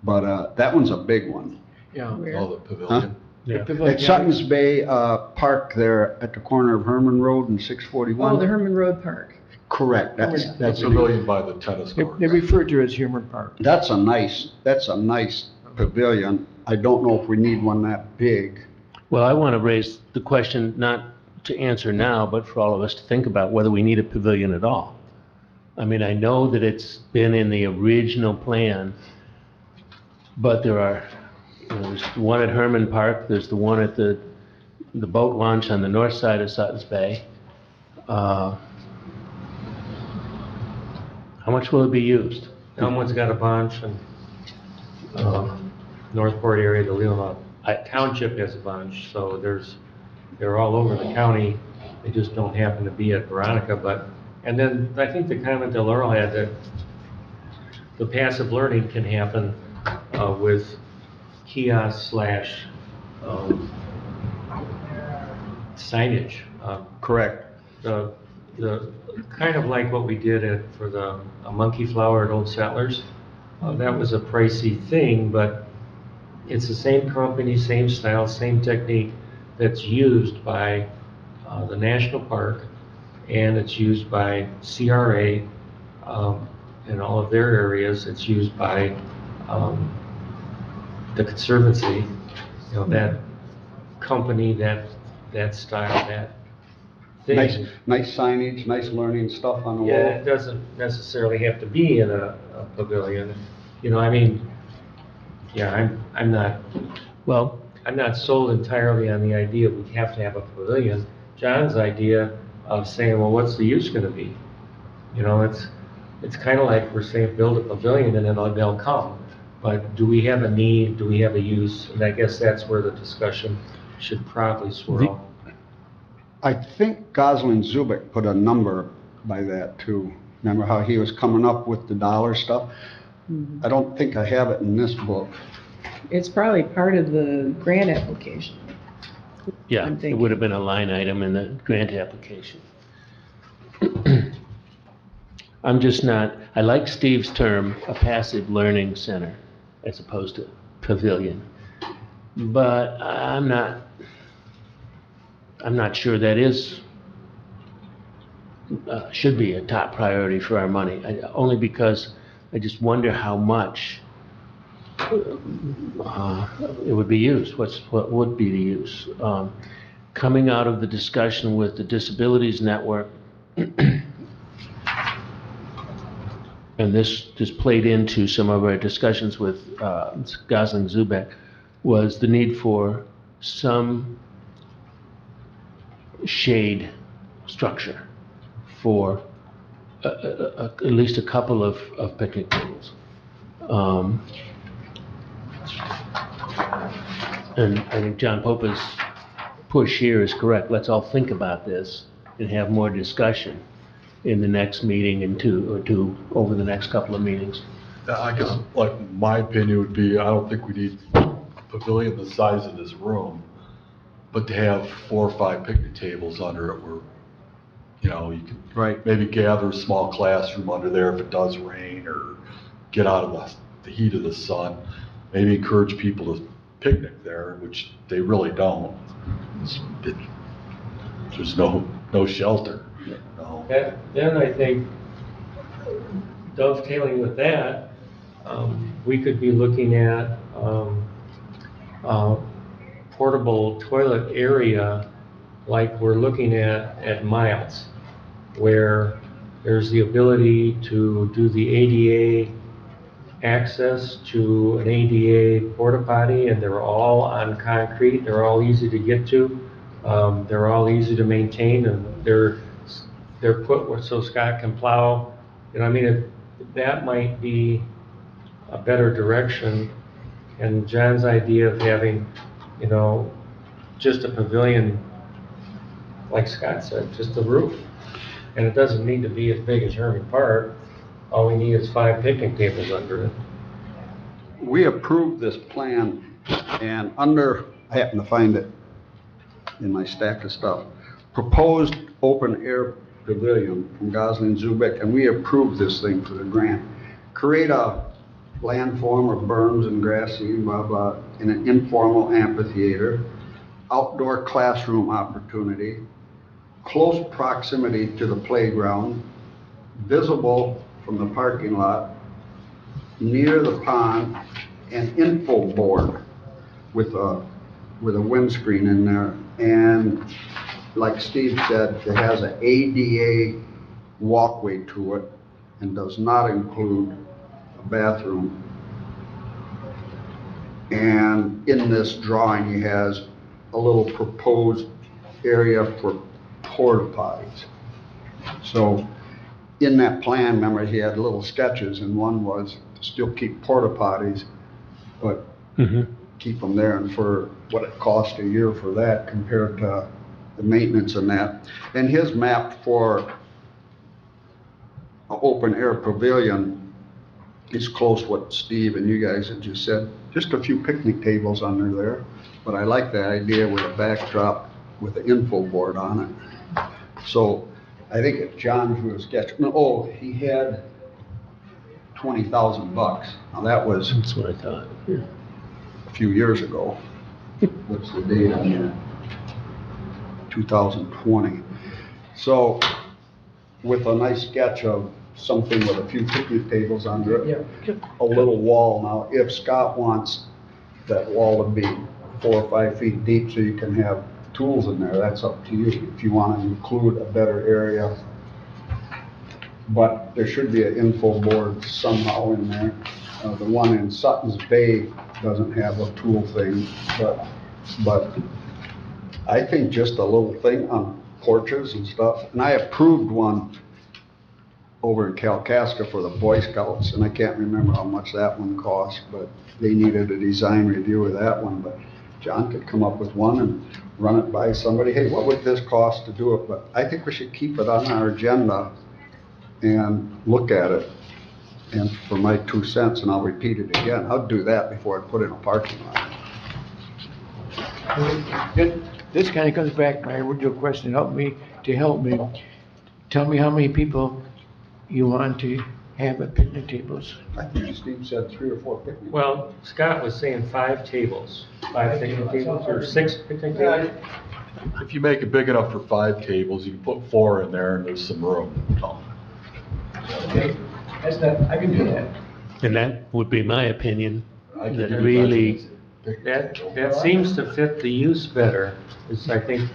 but that one's a big one. Yeah. Oh, the pavilion. Yeah. At Sutton's Bay Park there at the corner of Hermann Road and 641. Oh, the Hermann Road Park. Correct. That's The pavilion by the tennis court. They refer to it as Hermann Park. That's a nice pavilion. I don't know if we need one that big. Well, I want to raise the question, not to answer now, but for all of us to think about whether we need a pavilion at all. I mean, I know that it's been in the original plan, but there are, there's the one at Hermann Park, there's the one at the boat launch on the north side of Sutton's Bay. How much will it be used? Elmwood's got a bunch, and Northport area, the Leelanau Township has a bunch, so they're all over the county. They just don't happen to be at Veronica, and then I think the comment that Laurel had, that the passive learning can happen with kiosk slash signage. Correct. The kind of like what we did for the Monkey Flower at Old Settlers. That was a pricey thing, but it's the same company, same style, same technique that's used by the National Park, and it's used by CRA in all of their areas. It's used by the Conservancy, that company, that style, that thing. Nice signage, nice learning stuff on the wall. Yeah, it doesn't necessarily have to be in a pavilion. I mean, yeah, I'm not Well, sold entirely on the idea we have to have a pavilion. John's idea of saying, well, what's the use gonna be? You know, it's kind of like we're saying, build a pavilion and then they'll come. But do we have a need, do we have a use? And I guess that's where the discussion should probably swirl. I think Goslin Zubik put a number by that too. Remember how he was coming up with the dollar stuff? I don't think I have it in this book. It's probably part of the grant application. Yeah, I'm it thinking. would have been a line item in the grant application. I'm just not, I like Steve's term, a passive learning center, as opposed to pavilion. But I'm not sure that is, should be a top priority for our money. Only because I just wonder how much it would be used. What would be the use? Coming out of the discussion with the Disabilities Network, and this played into some of our discussions with Gosling Zubek, was the need for some shade structure for at least a couple of picnic tables. And I think John Popa's push here is correct. Let's all think about this and have more discussion in the next meeting and two over the next couple of meetings. I guess, like, my opinion would be, I don't think we need a pavilion the size of this room, but to have 4 or 5 picnic tables under it where, you know, you can maybe gather a small classroom under there if it does rain, or get out of the heat of the sun. Maybe encourage people to picnic there, which they really don't. There's no shelter. No. Then I think dovetailing with that, we could be looking at portable toilet area like we're looking at Miles, where there's the ability to do the ADA access to an ADA porta potty, and they're all on concrete, they're all easy to get to, they're all easy to maintain, and they're put where so Scott can plow. You know, I mean, that might be a better direction. And John's idea of having, you know, just a pavilion, like Scott said, just a roof. And it doesn't need to be as big as Hermann Park. All we need is 5 picnic tables under it. We approved this plan, and under, I happen to find it in my stack of stuff, proposed open air pavilion from Goslin Zubik, and we approved this thing for the grant. Create a landform of berms and grassy, blah, blah, in an informal amphitheater, outdoor classroom opportunity, close proximity to the playground, visible from the parking lot, near the pond, an info board with a windscreen in there. And like Steve said, it has an ADA walkway to it and does not include a bathroom. And in this drawing, he has a little proposed area for porta potties. So in that plan, remember, he had little sketches, and one was to still keep porta potties, but keep them there, and for what it cost a year for that compared to the maintenance and that. And his map for an open air pavilion is close to what Steve and you guys had just said. Just a few picnic tables under there, but I like the idea with a backdrop with an info board on it. So I think if John drew a sketch, he had $20,000. Now That's what I thought. Yeah. a few years ago. What's the date on that? 2020. So with a nice sketch of something with a few picnic tables under it, a little wall. Now, if Scott wants that wall to be 4 or 5 feet deep so you can have tools in there, that's up to you. If you want to include a better area, but there should be an info board somehow in there. The one in Sutton's Bay doesn't have a tool thing, but I think just a little thing on porches and stuff. And I approved one over in Kalkaska for the Boy Scouts, and I can't remember how much that one cost, but they needed a design review of that one. But John could come up with one and run it by somebody. Hey, what would this cost to do it? But I think we should keep it on our agenda and look at it. And for my 2 cents, and I'll repeat it again, I'd do that before I put in a parking lot. This kind of comes back to my original question, help me. Tell me how many people you want to have at picnic tables. I think Steve said 3 or 4 picnic. Well, Scott was saying 5 tables, 5 picnic tables, or 6 picnic tables? If you make it big enough for 5 tables, you can put 4 in there and there's some room. Okay, I can do that. And that would be my opinion, I can that do really, That seems to fit the use better. It's, I think,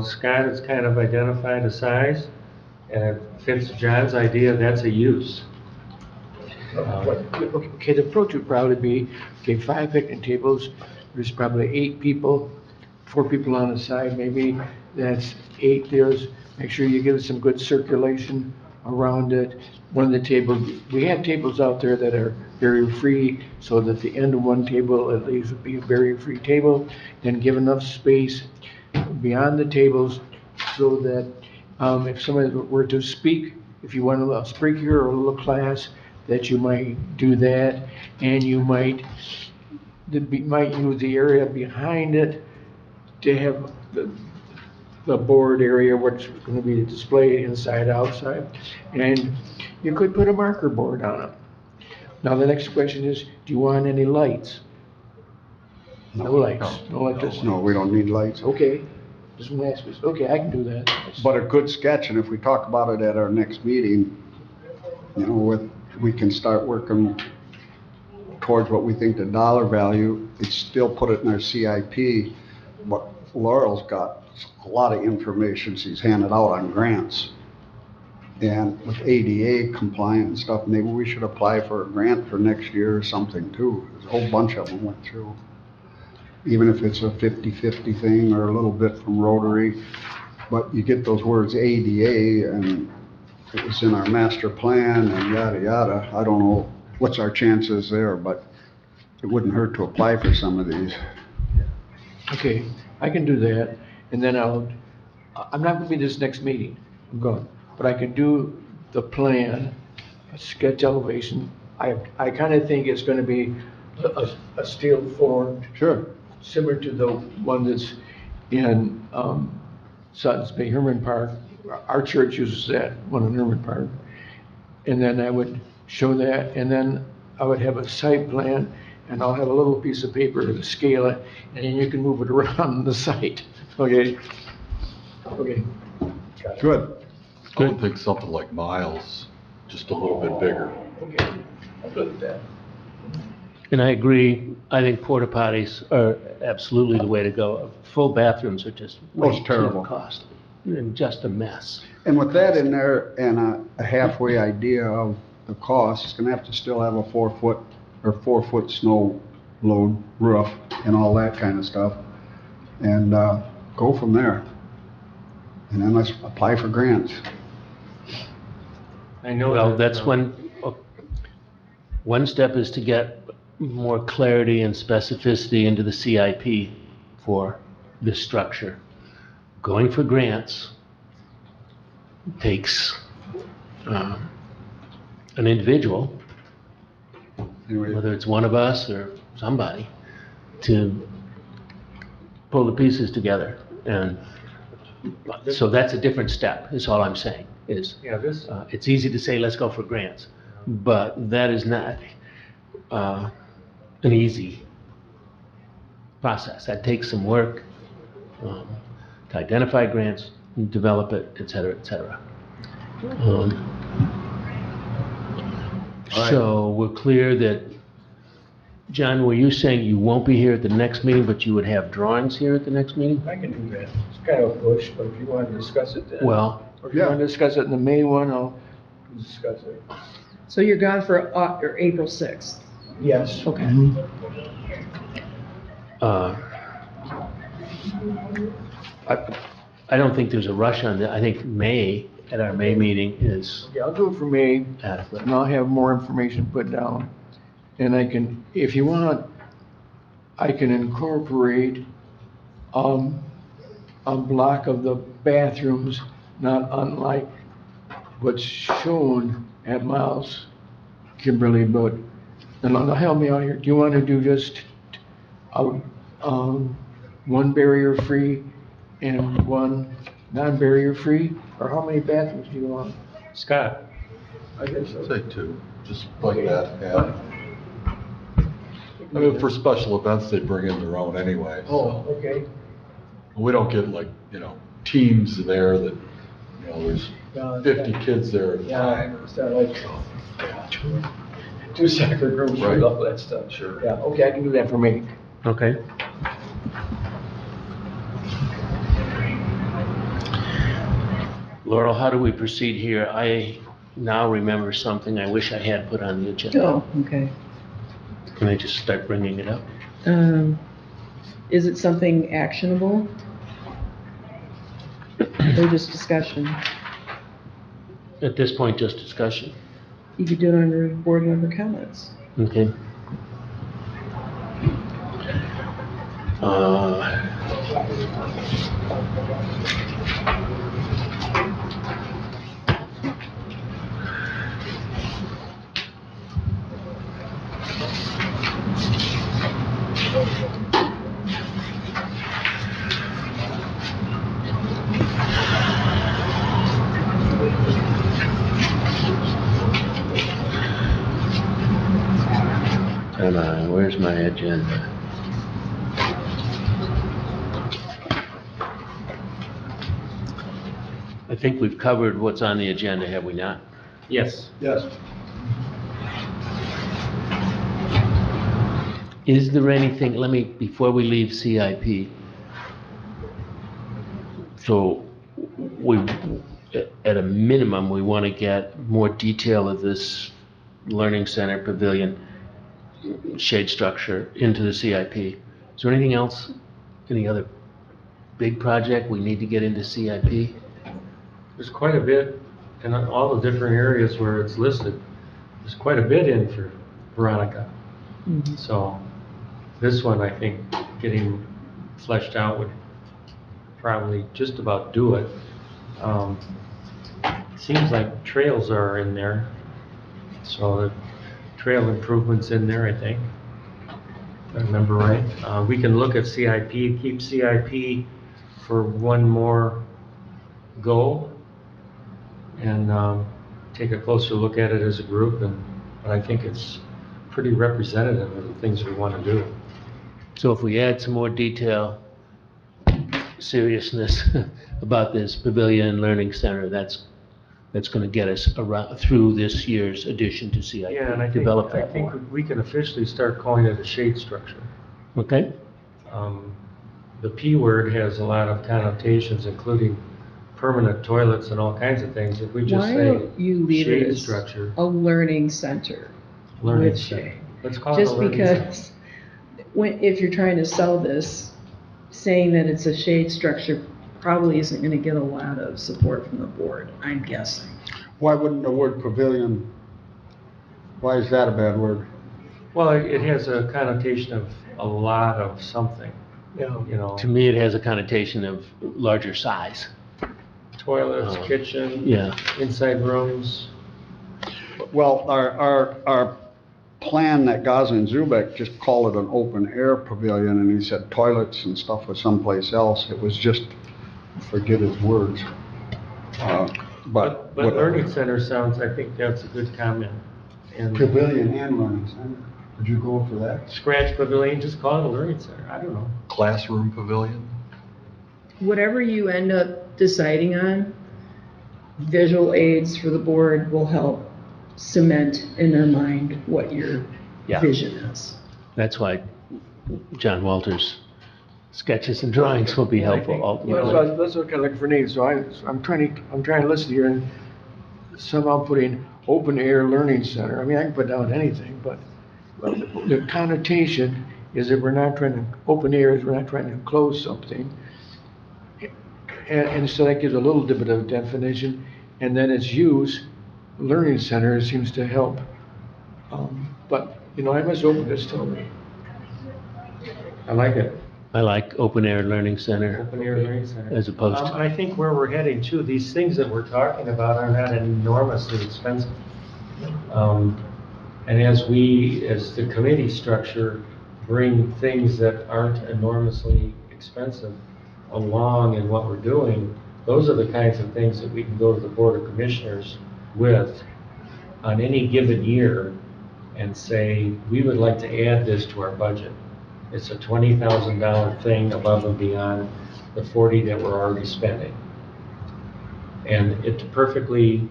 Scott has kind of identified a size, and it fits John's idea, that's a use. Okay, the approach would probably be, 5 picnic tables, there's probably 8 people, 4 people on the side, maybe, that's 8 there's, make sure you give it some good circulation around it. One of the tables, we have tables out there that are barrier-free, so that the end of one table at least would be a barrier-free table, then give enough space beyond the tables so that if somebody were to speak, if you want a speaker or a little class, that you might do that, and you might use the area behind it to have the board area, what's going to be displayed inside, outside, and you could put a marker board on it. Now, the next question is, do you want any lights? No lights, no electricity. No, we don't need lights. Okay, just one last question. Okay, I can do that. But a good sketch, and if we talk about it at our next meeting, we can start working towards what we think the dollar value, it's still put it in our CIP, but Laurel's got a lot of information she's handed out on grants. And with ADA compliant and stuff, maybe we should apply for a grant for next year or something too. There's a whole bunch of them went through. Even if it's a 50-50 thing or a little bit from Rotary, but you get those words ADA and it was in our master plan and yada yada. I don't know what's our chances there, but it wouldn't hurt to apply for some of these. Okay, I can do that, and then I'm not gonna be this next meeting, I'm gone, but I can do the plan, a sketch elevation. I kind of think it's gonna be a steel formed, Sure. similar to the one that's in Sutton's Bay, Hermann Park. Our church uses that one in Hermann Park. And then I would show that, and then I would have a site plan, and I'll have a little piece of paper to scale it, and then you can move it around the site. Okay? Okay. Good. I would think something like Miles, just a little bit bigger. Okay. I'll look at that. and I agree, I think porta potties are absolutely the way to go. Full bathrooms are just way it's too terrible. costly and just a mess. And with that in there and a halfway idea of the cost, it's gonna have to still have a 4-foot snow load roof and all that kind of stuff. And, go from there. And then let's apply for grants. I know. Well, that, that's one step is to get more clarity and specificity into the CIP for this structure. Going for grants takes an individual, Anyway, whether it's one of us or somebody, to pull the pieces together. And so that's a different step, is all I'm saying, is Yeah, this, it's easy to say, let's go for grants, but that is not an easy process. That takes some work to identify grants, develop it, et cetera, et cetera. So we're clear that, John, were you saying you won't be here at the next meeting, but you would have drawings here at the next meeting? I can do that. It's kind of a push, but if you want to discuss it then. Well, Or if you want to discuss it in the May one, I'll discuss it. So you're gone for April 6th? Yes. Okay. I don't think there's a rush on that. I think May, at our May meeting is Yeah, I'll do it for me, adequate. and I'll have more information put down. And I can, if you want, I can incorporate, a block of the bathrooms, not unlike what's shown at Miles, Kimberly, but, and it'll help me out here. Do you want to do just, one barrier-free and one non-barrier-free? Or how many bathrooms do you want? Scott? I guess so. Say two, just like that, yeah. I mean, for special events, they bring in their own anyway, Oh, so. okay. We don't get like, teams there that, there's Yeah, 50 kids there at a Yeah, time. it's not like two soccer groups Right. and all that stuff. Sure. Yeah, okay, I can do that for me. Okay. Laurel, how do we proceed here? I now remember something I wish I had put on the agenda. Oh, okay. Can I just start bringing it up? Is it something actionable? Or just discussion? At this point, just discussion. You could do it under board member comments. Okay. Come on, where's my agenda? I think we've covered what's on the agenda, have we not? Yes. Yes. Is there anything, before we leave CIP, so we, at a minimum, we want to get more detail of this Learning Center Pavilion shade structure into the CIP. Is there anything else, any other big project we need to get into CIP? There's quite a bit in all the different areas where it's listed. There's quite a bit in for Veronica. So this one, I think, getting fleshed out would probably just about do it. Seems like trails are in there. So the trail improvements in there, I think, if I remember right. We can look at CIP, keep CIP for one more go, and take a closer look at it as a group. But I think it's pretty representative of the things we want to do. So if we add some more detail, seriousness about this Pavilion Learning Center, that's going to get us around through this year's addition to CIP. Yeah, and I Develop that think more. we can officially start calling it a shade structure. Okay? The P word has a lot of connotations, including permanent toilets and all kinds of things. If we just Why say don't you leave it shade as structure, a learning center learning with center. shade? Let's call it a Just learning center. because, if you're trying to sell this, saying that it's a shade structure probably isn't gonna get a lot of support from the board, I'm guessing. Why wouldn't the word pavilion, why is that a bad word? Well, it has a connotation of a lot of something, Yeah. To me, it has a connotation of larger size. Toilets, kitchen, Yeah. inside rooms. Well, our plan that Gaza and Zubek just called it an open air pavilion, and he said toilets and stuff was someplace else. It was just, forget his words. But learning center sounds, I think that's a good comment. And Pavilion and learning center. Would you go for that? scratch pavilion, just call it a learning center. I don't know. Classroom pavilion? Whatever you end up deciding on, visual aids for the board will help cement in their mind what your Yeah. vision is. That's why John Walter's sketches and drawings will be helpful ultimately. That's what I'm looking for needs, so I'm trying to listen here and somehow put in open air learning center. I mean, I can put down anything, but the connotation is that we're not trying to, open air is we're not trying to enclose something. and so that gives a little bit of definition, and then its use, learning center seems to help. But, I was open to still. I like it. I like open air learning center Open air learning center. as opposed to, I think where we're heading too, these things that we're talking about are not enormously expensive. And as the committee structure, bring things that aren't enormously expensive along in what we're doing, those are the kinds of things that we can go to the Board of Commissioners with on any given year and say, we would like to add this to our budget. It's a $20,000 thing above and beyond the 40 that we're already spending. And it's a perfectly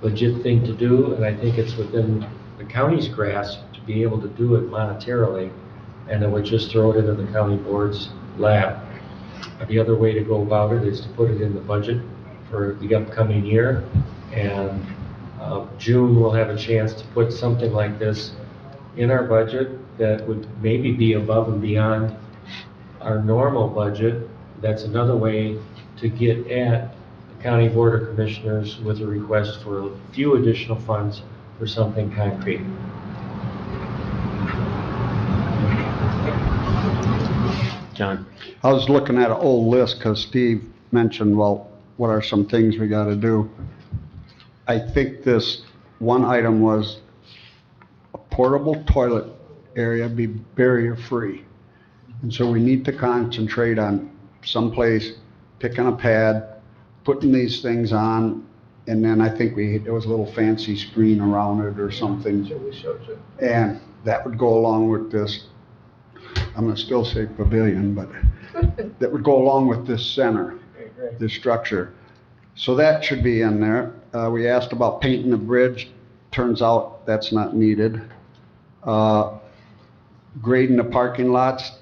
legit thing to do, and I think it's within the county's grasp to be able to do it monetarily, and it would just throw it into the county board's lap. The other way to go about it is to put it in the budget for the upcoming year, and June we'll have a chance to put something like this in our budget that would maybe be above and beyond our normal budget. That's another way to get at the County Board of Commissioners with a request for a few additional funds for something concrete. John. I was looking at an old list because Steve mentioned, well, what are some things we got to do? I think this one item was a portable toilet area be barrier-free. And so we need to concentrate on someplace, picking a pad, putting these things on, and then I think there was a little fancy screen around it or something. And that would go along with this, I'm gonna still say pavilion, but that would go along with this center, this structure. So that should be in there. We asked about painting the bridge. Turns out that's not needed. Grading the parking lots.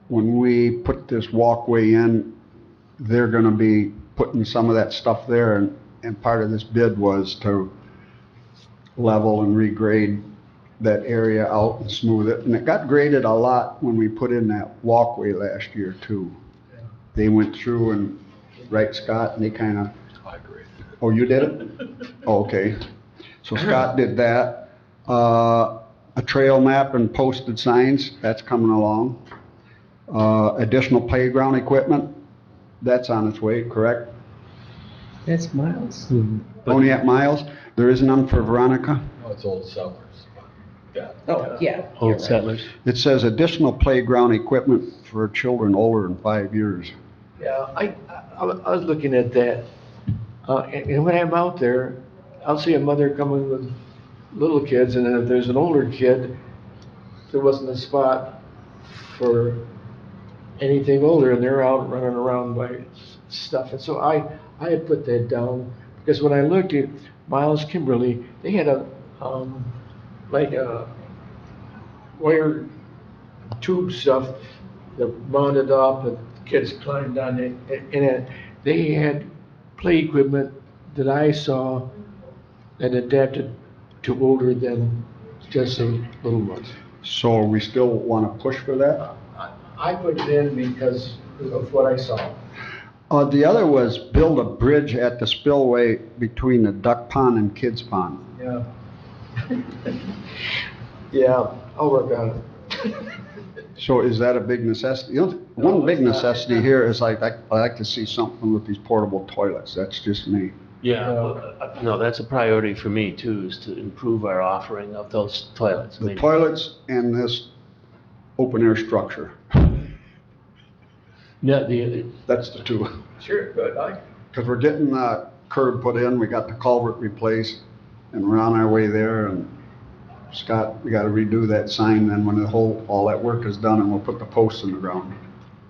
When we put this walkway in, they're gonna be putting some of that stuff there, and part of this bid was to level and regrade that area out and smooth it. And it got graded a lot when we put in that walkway last year too. They went through and, right, Scott, and they kind of. I agree. Oh, you did it? Oh, okay. So Scott did that. A trail map and posted signs, that's coming along. Additional playground equipment, that's on its way, correct? That's Miles. Only at Miles? There is none for Veronica? No, it's Old Settlers. Yeah. Oh, yeah. Old Settlers. It says additional playground equipment for children older than 5 years. Yeah, I was looking at that, and when I'm out there, I'll see a mother coming with little kids, and then if there's an older kid, there wasn't a spot for anything older, and they're out running around by stuff. And so I had put that down, because when I looked at Miles Kimberly, they had a, like a wire tube stuff that mounted up, and kids climbed on it, and they had play equipment that I saw that adapted to older than just the little ones. So we still want to push for that? I put it in because of what I saw. The other was build a bridge at the spillway between the duck pond and kids pond. Yeah. Yeah, I'll work on it. So is that a big necessity? One big necessity here is I like to see something with these portable toilets. That's just me. Yeah, no, that's a priority for me too, is to improve our offering of those toilets. The toilets and this open air structure. Yeah, That's the two. Sure, good. Because we're getting the curb put in, we got the culvert replaced, and we're on our way there, and Scott, we gotta redo that sign then when all that work is done, and we'll put the posts in the ground.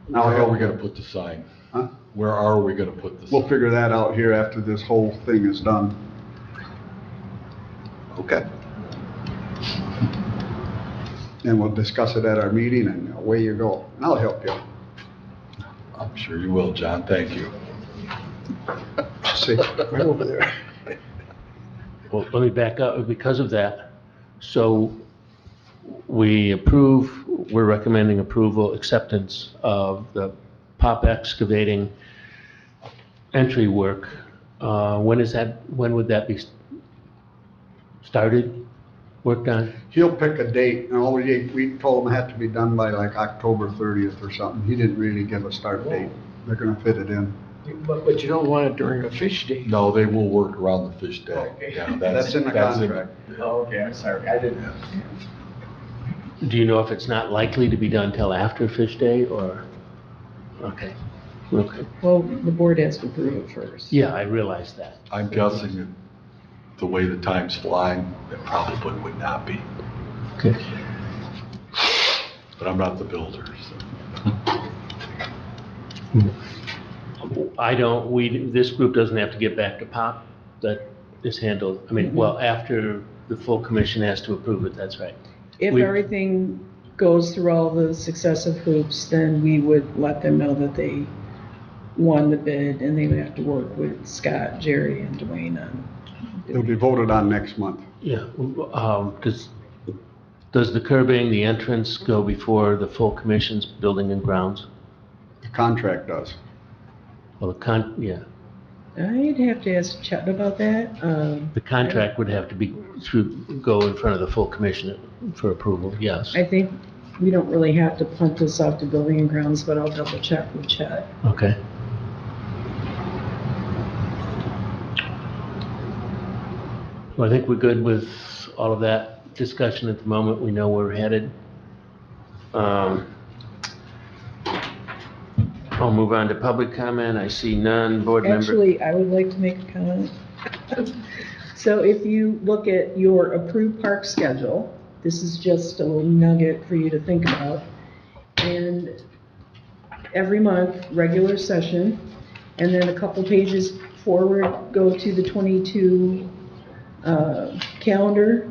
Where are we gonna put the sign? Huh? Where are we gonna put the sign? We'll figure that out here after this whole thing is done. Okay. And we'll discuss it at our meeting, and away you go. And I'll help you. I'm sure you will, John, thank you. See, right over there. well, let me back up because of that. So we're recommending approval, acceptance of the POP excavating entry work, when would that be started, worked on? He'll pick a date, and we told him it had to be done by like October 30th or something. He didn't really give a start date. They're gonna fit it in. But you don't want it during a fish day. No, they will work around the fish day. Okay. Yeah, That's in the contract. Oh, okay, I'm sorry, I didn't. Do you know if it's not likely to be done till after Fish Day, or? Okay, okay. Well, the board has to approve it first. Yeah, I realize that. I'm guessing that the way the time's flying, it probably would not be, Okay. but I'm not the builder, so. This group doesn't have to get back to POP, that is handled, well, after the full commission has to approve it, that's right. If We- everything goes through all the successive hoops, then we would let them know that they won the bid, and they would have to work with Scott, Jerry, and Dwayne on. It'll be voted on next month. Yeah, does the curbing, the entrance go before the full commission's building and grounds? The contract does. Well, yeah, I'd have to ask Chet about that. the contract would have to go in front of the full commission for approval, yes. I think we don't really have to punt this off to building and grounds, but I'll double check with Chet. Okay. Well, I think we're good with all of that discussion at the moment. We know where we're headed. I'll move on to public comment. I see none. Board member. Actually, I would like to make a comment. So if you look at your approved park schedule, this is just a little nugget for you to think about. And every month, regular session, and then a couple pages forward, go to the 22 calendar.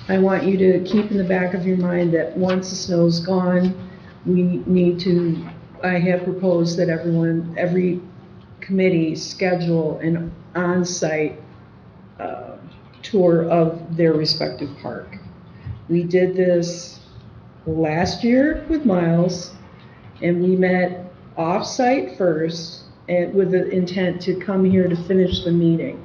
I want you to keep in the back of your mind that once the snow's gone, I have proposed that every committee schedule an on-site tour of their respective park. We did this last year with Miles, and we met off-site first and with the intent to come here to finish the meeting.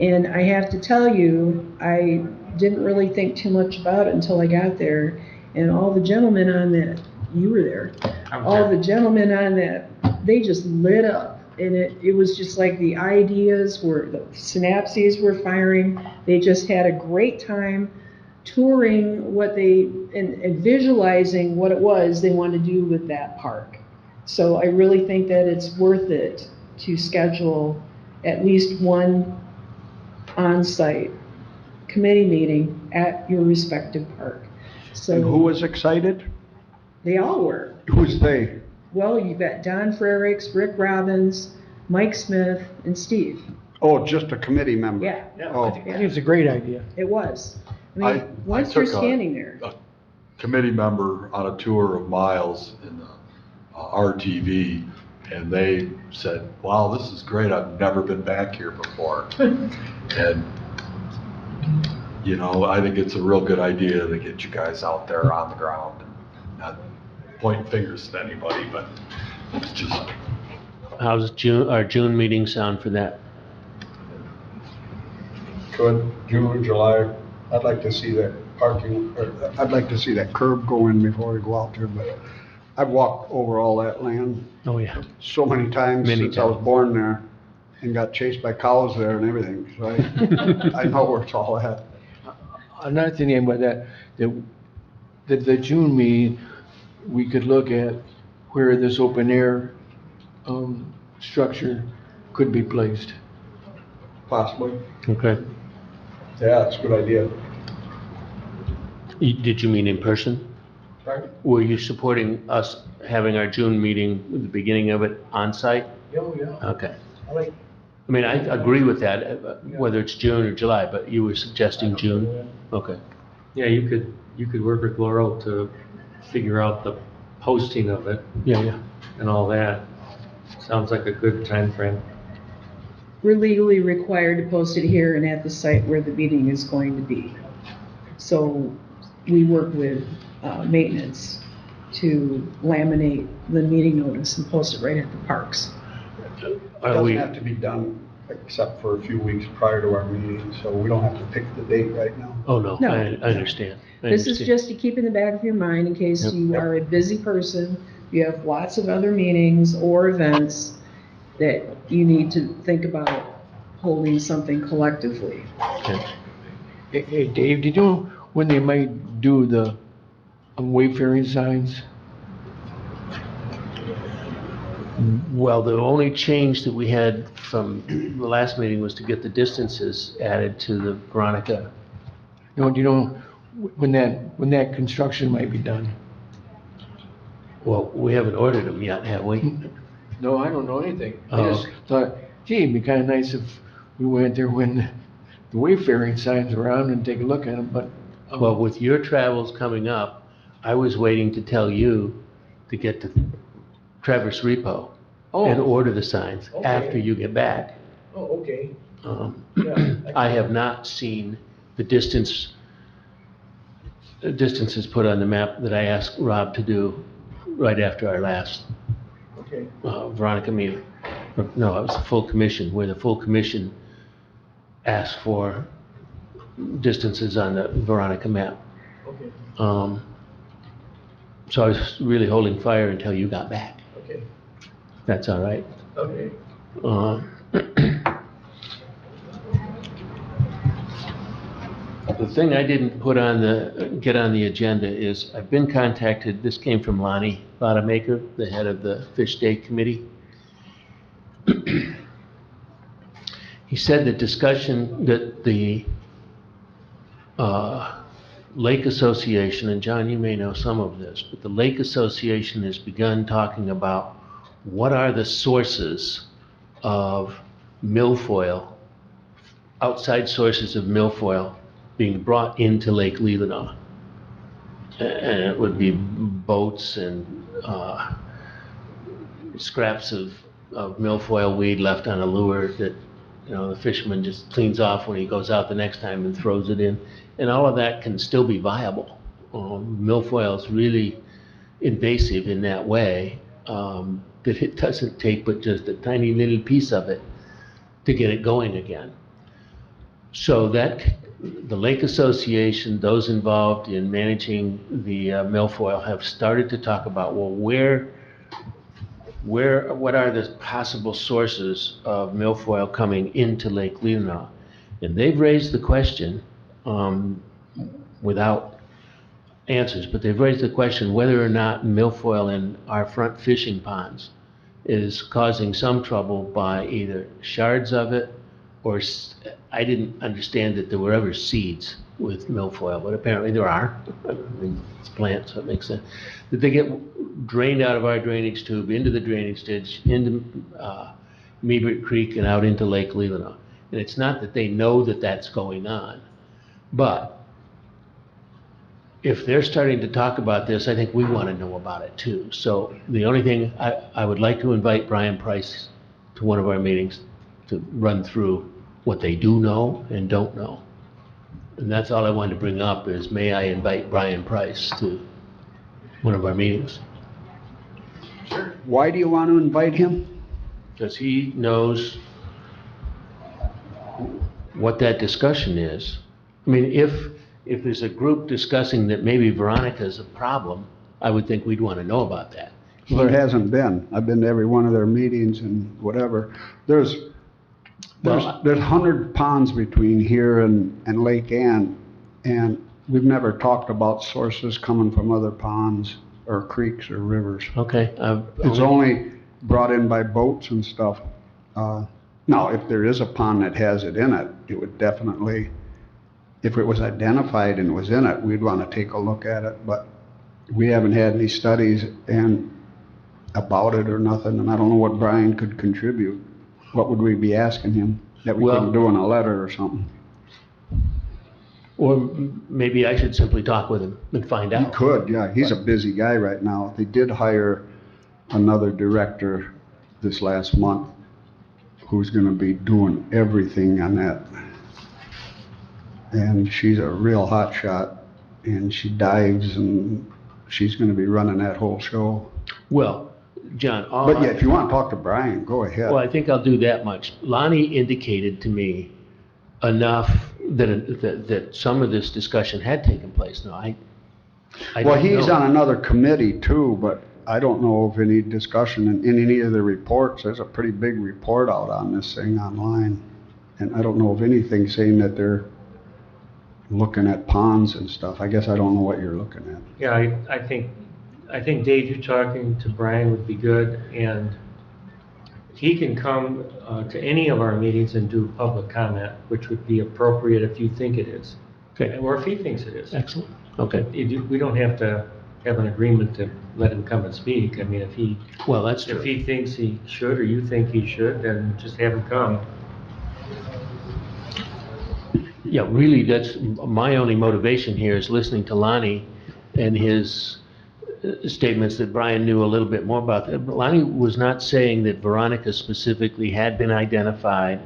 And I have to tell you, I didn't really think too much about it until I got there, and all the gentlemen on that, you were there, all the gentlemen on that, they just lit up. And it was just like the synapses were firing. They just had a great time touring and visualizing what it was they wanted to do with that park. So I really think that it's worth it to schedule at least one on-site committee meeting at your respective park. So And who was excited? they all were. Who's they? Well, you've got Don Frericks, Rick Robbins, Mike Smith, and Steve. Oh, just a committee member? Yeah, Oh, I think it's a great idea. it was. I I mean, once you're took a- standing there, A committee member on a tour of Miles in the RTV, and they said, wow, this is great, I've never been back here before. And, you know, I think it's a real good idea to get you guys out there on the ground, and not pointing fingers at anybody, but it's just, How's our June meeting sound for that? Good, June, July. I'd like to see that I'd like to see that curb go in before we go out there, but I've walked over all that land Oh, yeah. so many times Many since I was times. born there and got chased by cows there and everything, so I know where it's all at. Another thing about that, the June meeting, we could look at where this open air structure could be placed. Possibly. Okay. Yeah, it's a good idea. Did you mean in person? Right? Were you supporting us having our June meeting, the beginning of it, on-site? Oh, yeah. Okay. I I agree with that, whether it's June or July, but you were suggesting June? Okay. Yeah, you could work with Laurel to figure out the posting of it Yeah. and all that. Sounds like a good time frame. we're legally required to post it here and at the site where the meeting is going to be. So we work with maintenance to laminate the meeting notice and post it right at the parks. It Are doesn't we, have to be done except for a few weeks prior to our meeting, so we don't have to pick the date right now. oh, no, No. I understand. I This is understand. just to keep in the back of your mind in case Yep. you are a busy person, you have lots of other meetings or events that you need to think about holding something collectively. Okay. Hey, Dave, did you know when they might do the wayfaring signs? Well, the only change that we had from the last meeting was to get the distances added to the Veronica. Do you know when that construction might be done? Well, we haven't ordered them yet, have we? No, I don't know anything. I Oh, just okay. thought, gee, it'd be kind of nice if we went there when the wayfaring signs were on and take a look at them, but. Well, with your travels coming up, I was waiting to tell you to get to Traverse Repo and Oh, order the signs Okay. after you get back. oh, okay. Um, Yeah. I have not seen the distances put on the map that I asked Rob to do right after our last Okay. Veronica meeting. No, it was the full commission, where the full commission asked for distances on the Veronica map. Okay. So I was really holding fire until you got back. Okay. That's all right. Okay. The thing I didn't get on the agenda is I've been contacted, this came from Lonnie Bademaker, the head of the Fish Day Committee. He said that the Lake Association, and John, you may know some of this, but the Lake Association has begun talking about what are the sources of milfoil, outside sources of milfoil being brought into Lake Leelanau. And it would be boats and scraps of milfoil weed left on a lure that, you know, the fisherman just cleans off when he goes out the next time and throws it in. And all of that can still be viable. Milfoil is really invasive in that way, that it doesn't take but just a tiny little piece of it to get it going again. So that the Lake Association, those involved in managing the milfoil, have started to talk about, well, what are the possible sources of milfoil coming into Lake Leelanau? And they've raised the question, without answers, but they've raised the question whether or not milfoil in our front fishing ponds is causing some trouble by either shards of it or, I didn't understand that there were ever seeds with milfoil, but apparently there are. I mean, it's plants, so it makes sense. That they get drained out of our drainage tube, into the drainage ditch, into Meebert Creek and out into Lake Leelanau. And it's not that they know that that's going on, but if they're starting to talk about this, I think we want to know about it too. So the only thing, I would like to invite Brian Price to one of our meetings to run through what they do know and don't know. And that's all I wanted to bring up is, may I invite Brian Price to one of our meetings? Why do you want to invite him? Because he knows what that discussion is. I mean, if there's a group discussing that maybe Veronica is a problem, I would think we'd want to know about that. There hasn't been. I've been to every one of their meetings and whatever. There's 100 ponds between here and Lake Ann, and we've never talked about sources coming from other ponds or creeks or rivers. Okay. It's only brought in by boats and stuff. Now, if there is a pond that has it in it, it would definitely, if it was identified and was in it, we'd want to take a look at it, but we haven't had any studies about it or nothing, and I don't know what Brian could contribute. What would we be asking him that we couldn't do in a letter or something? Or maybe I should simply talk with him and find He out. could, yeah. He's a busy guy right now. They did hire another director this last month who's gonna be doing everything on that. And she's a real hot shot, and she dives, and she's gonna be running that whole show. Well, John, But yeah, if you want to talk to Brian, go ahead. well, I think I'll do that much. Lonnie indicated to me enough that some of this discussion had taken place. No, I Well, don't he's know. on another committee too, but I don't know of any discussion in any of the reports. There's a pretty big report out on this thing online. And I don't know of anything saying that they're looking at ponds and stuff. I guess I don't know what you're looking at. Yeah, I think Dave, you talking to Brian would be good, and he can come to any of our meetings and do public comment, which would be appropriate if you think it is. Okay. Or if he thinks it is. Excellent. Okay. We don't have to have an agreement to let him come and speak. I mean, Well, that's if true. he thinks he should, or you think he should, then just have him come. Yeah, really, that's my only motivation here is listening to Lonnie and his statements that Brian knew a little bit more about. Lonnie was not saying that Veronica specifically had been identified,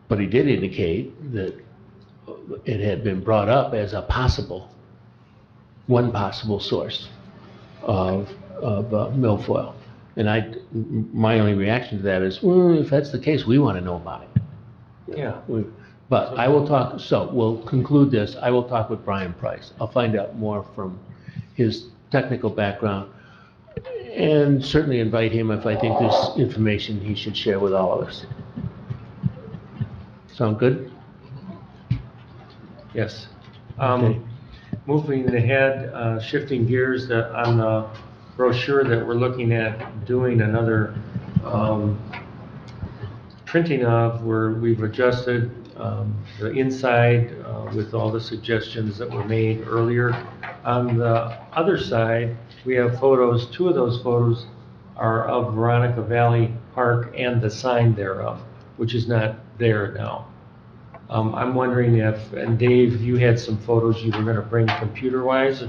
but he did indicate that it had been brought up as one possible source of milfoil. And my only reaction to that is, well, if that's the case, we want to know about it. Yeah. But I will talk, so we'll conclude this. I will talk with Brian Price. I'll find out more from his technical background and certainly invite him if I think there's information he should share with all of us. Sound good? Yes. Okay. Moving ahead, shifting gears on the brochure that we're looking at doing another printing of, where we've adjusted the inside with all the suggestions that were made earlier. On the other side, we have photos. Two of those photos are of Veronica Valley Park and the sign thereof, which is not there now. I'm wondering if, and Dave, you had some photos you were going to bring computer-wise,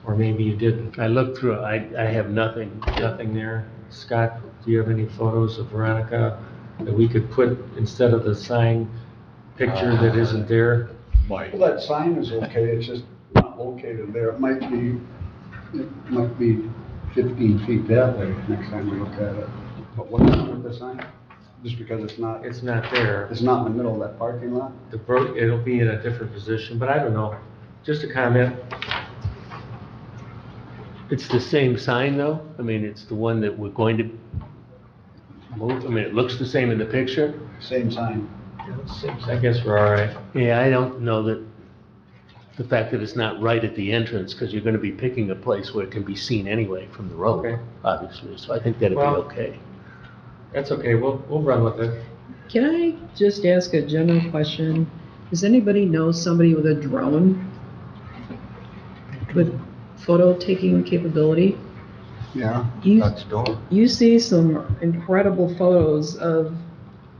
or maybe you didn't. I looked through, I have nothing. Nothing there. Scott, do you have any photos of Veronica that we could put instead of the sign picture that isn't there? Mike, Well, that sign is okay, it's just not located there. It might be 15 feet that way next time we look at it. But what's wrong with the sign? Just because it's not It's not there. in the middle of that parking lot? It'll be in a different position, but I don't know. Just a comment. It's the same sign though? I mean, it's the one that we're going to move? I mean, it looks the same in the picture? Same sign. I guess we're all right. Yeah, I don't know that the fact that it's not right at the entrance, because you're going to be picking a place where it can be seen anyway from the road, Okay. obviously. So I think that'd be Well- okay. That's okay. We'll run with it. Can I just ask a general question? Does anybody know somebody with a drone with photo taking capability? Yeah, You- that's door. You see some incredible photos of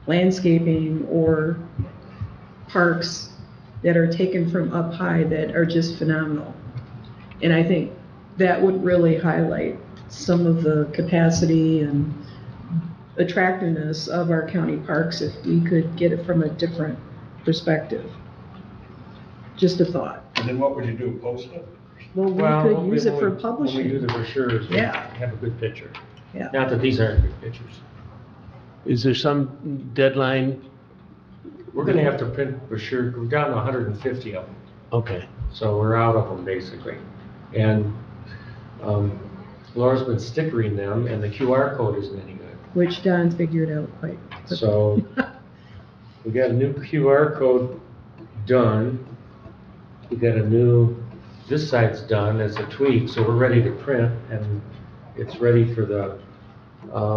landscaping or parks that are taken from up high that are just phenomenal. And I think that would really highlight some of the capacity and attractiveness of our county parks if we could get it from a different perspective. Just a thought. And then what would you do, post it? Well, we could use it for publishing. When we do the brochures, we Yeah. have a good picture. Yeah. Not that these aren't good pictures. Is there some deadline? We're gonna have to print brochures. We're down to 150 of them. Okay. So we're out of them, basically. And Laura's been stickering them, and the QR code isn't any good. Which Don figured out quite quickly. So we got a new QR code done. We got this side's done as a tweak, so we're ready to print, and it's ready for the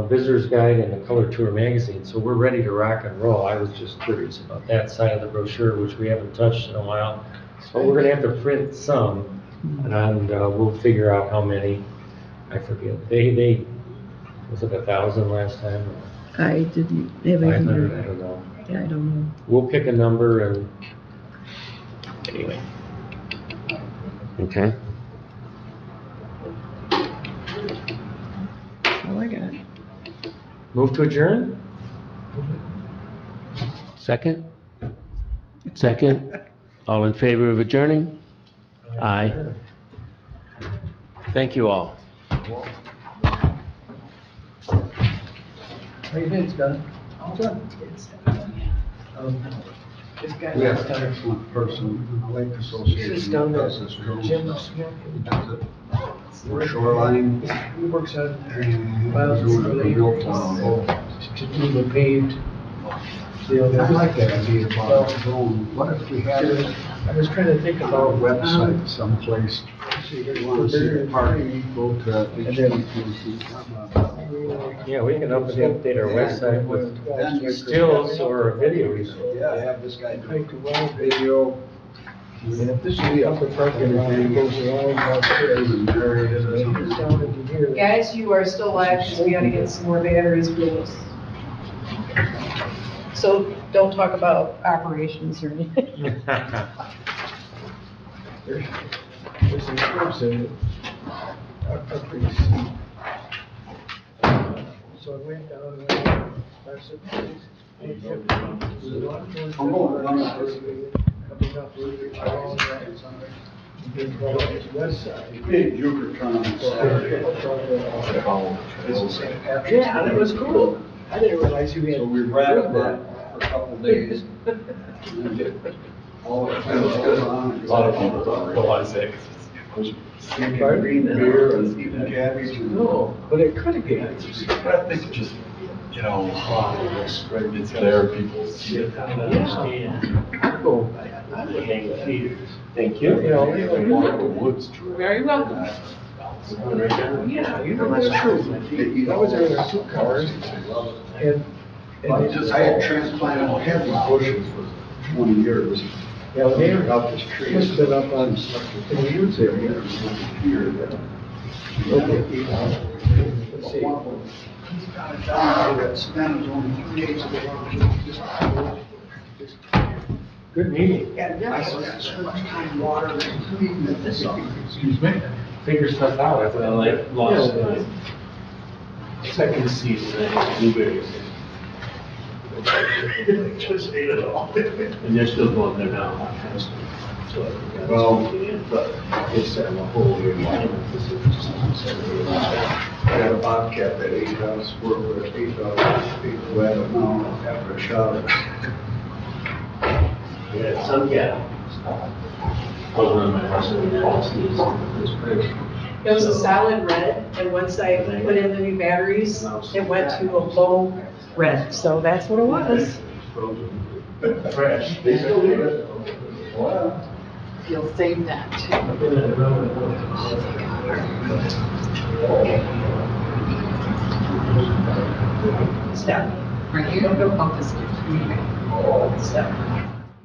visitor's guide and the color tour magazine. So we're ready to rock and roll. I was just curious about that side of the brochure, which we haven't touched in a while. So we're gonna have to print some, and we'll figure out how many. I forget. They was it 1,000 last time? I didn't have 500? I anything. don't know. Yeah, I don't know. We'll pick a number and, anyway. Okay. Oh, I got it. Move to adjourn? Second? Second? All in favor of adjourning? Aye. Thank you all. How you doing, Scott? Good. This guy We have last an time, excellent person in the Lake this Association is that down there, does this drone Jim stuff. Smith. He does it for shoreline. He works on And miles he's of doing it lake for Milfoil. to do the paved. I like that idea about a drone. What if we had a I was trying to think about. website someplace? You want to see the park, go to And then- HVPC. Yeah, we can update our website with stills or videos. Yeah, have this guy do Hike around, video. and if this is the upper parking lot, it goes around downstairs. And there it is or And it's something. down into here. Guys, you are still live because we gotta get some more batteries for this. So don't talk about operations or anything. There's some curves in it. Are pretty steep. So I went down and I said, "Hey, there's a lot going I'm going on. down. Coming up really along that. Then go to the west side. Big Jupiter It's the St. Patrick's Yeah, that Day. was cool. I didn't realize you had. So we ran that for a couple of days. And then get all the fence on. A lot of people don't realize that. Green beer and even cabbage and. No, but it could have been. But I think it just, you know, it's there, people see it. Go. Thank You know, They walk the woods. Very welcome. yeah, you know, that's true. I was there in two cars and. I had transplanted heavy bushes for 20 years. Yeah, when they were Out this tree. must have been up on, in the woods area. Here, Okay. Let's see. he's got it down, that Savannah's only 3 days ago. Good meeting. And I spent so much time watering and cleaning it this summer. Excuse me? Figure stuff out. I Well, I lost Yeah. second season, I had blueberries. Just ate it all. And they're still going there now. So, Well- but it's a whole year. I got a bobcat that ate us, we're 8 feet wet now after a shower. Yeah, some gal. Over in my house in the falls, it's pretty. It was a solid red, and once I put in the new batteries, it went to a low red, so that's what it was. Fresh. They still eat it. Wow. You'll save that too. Step. Right here. Oh, this is. Step.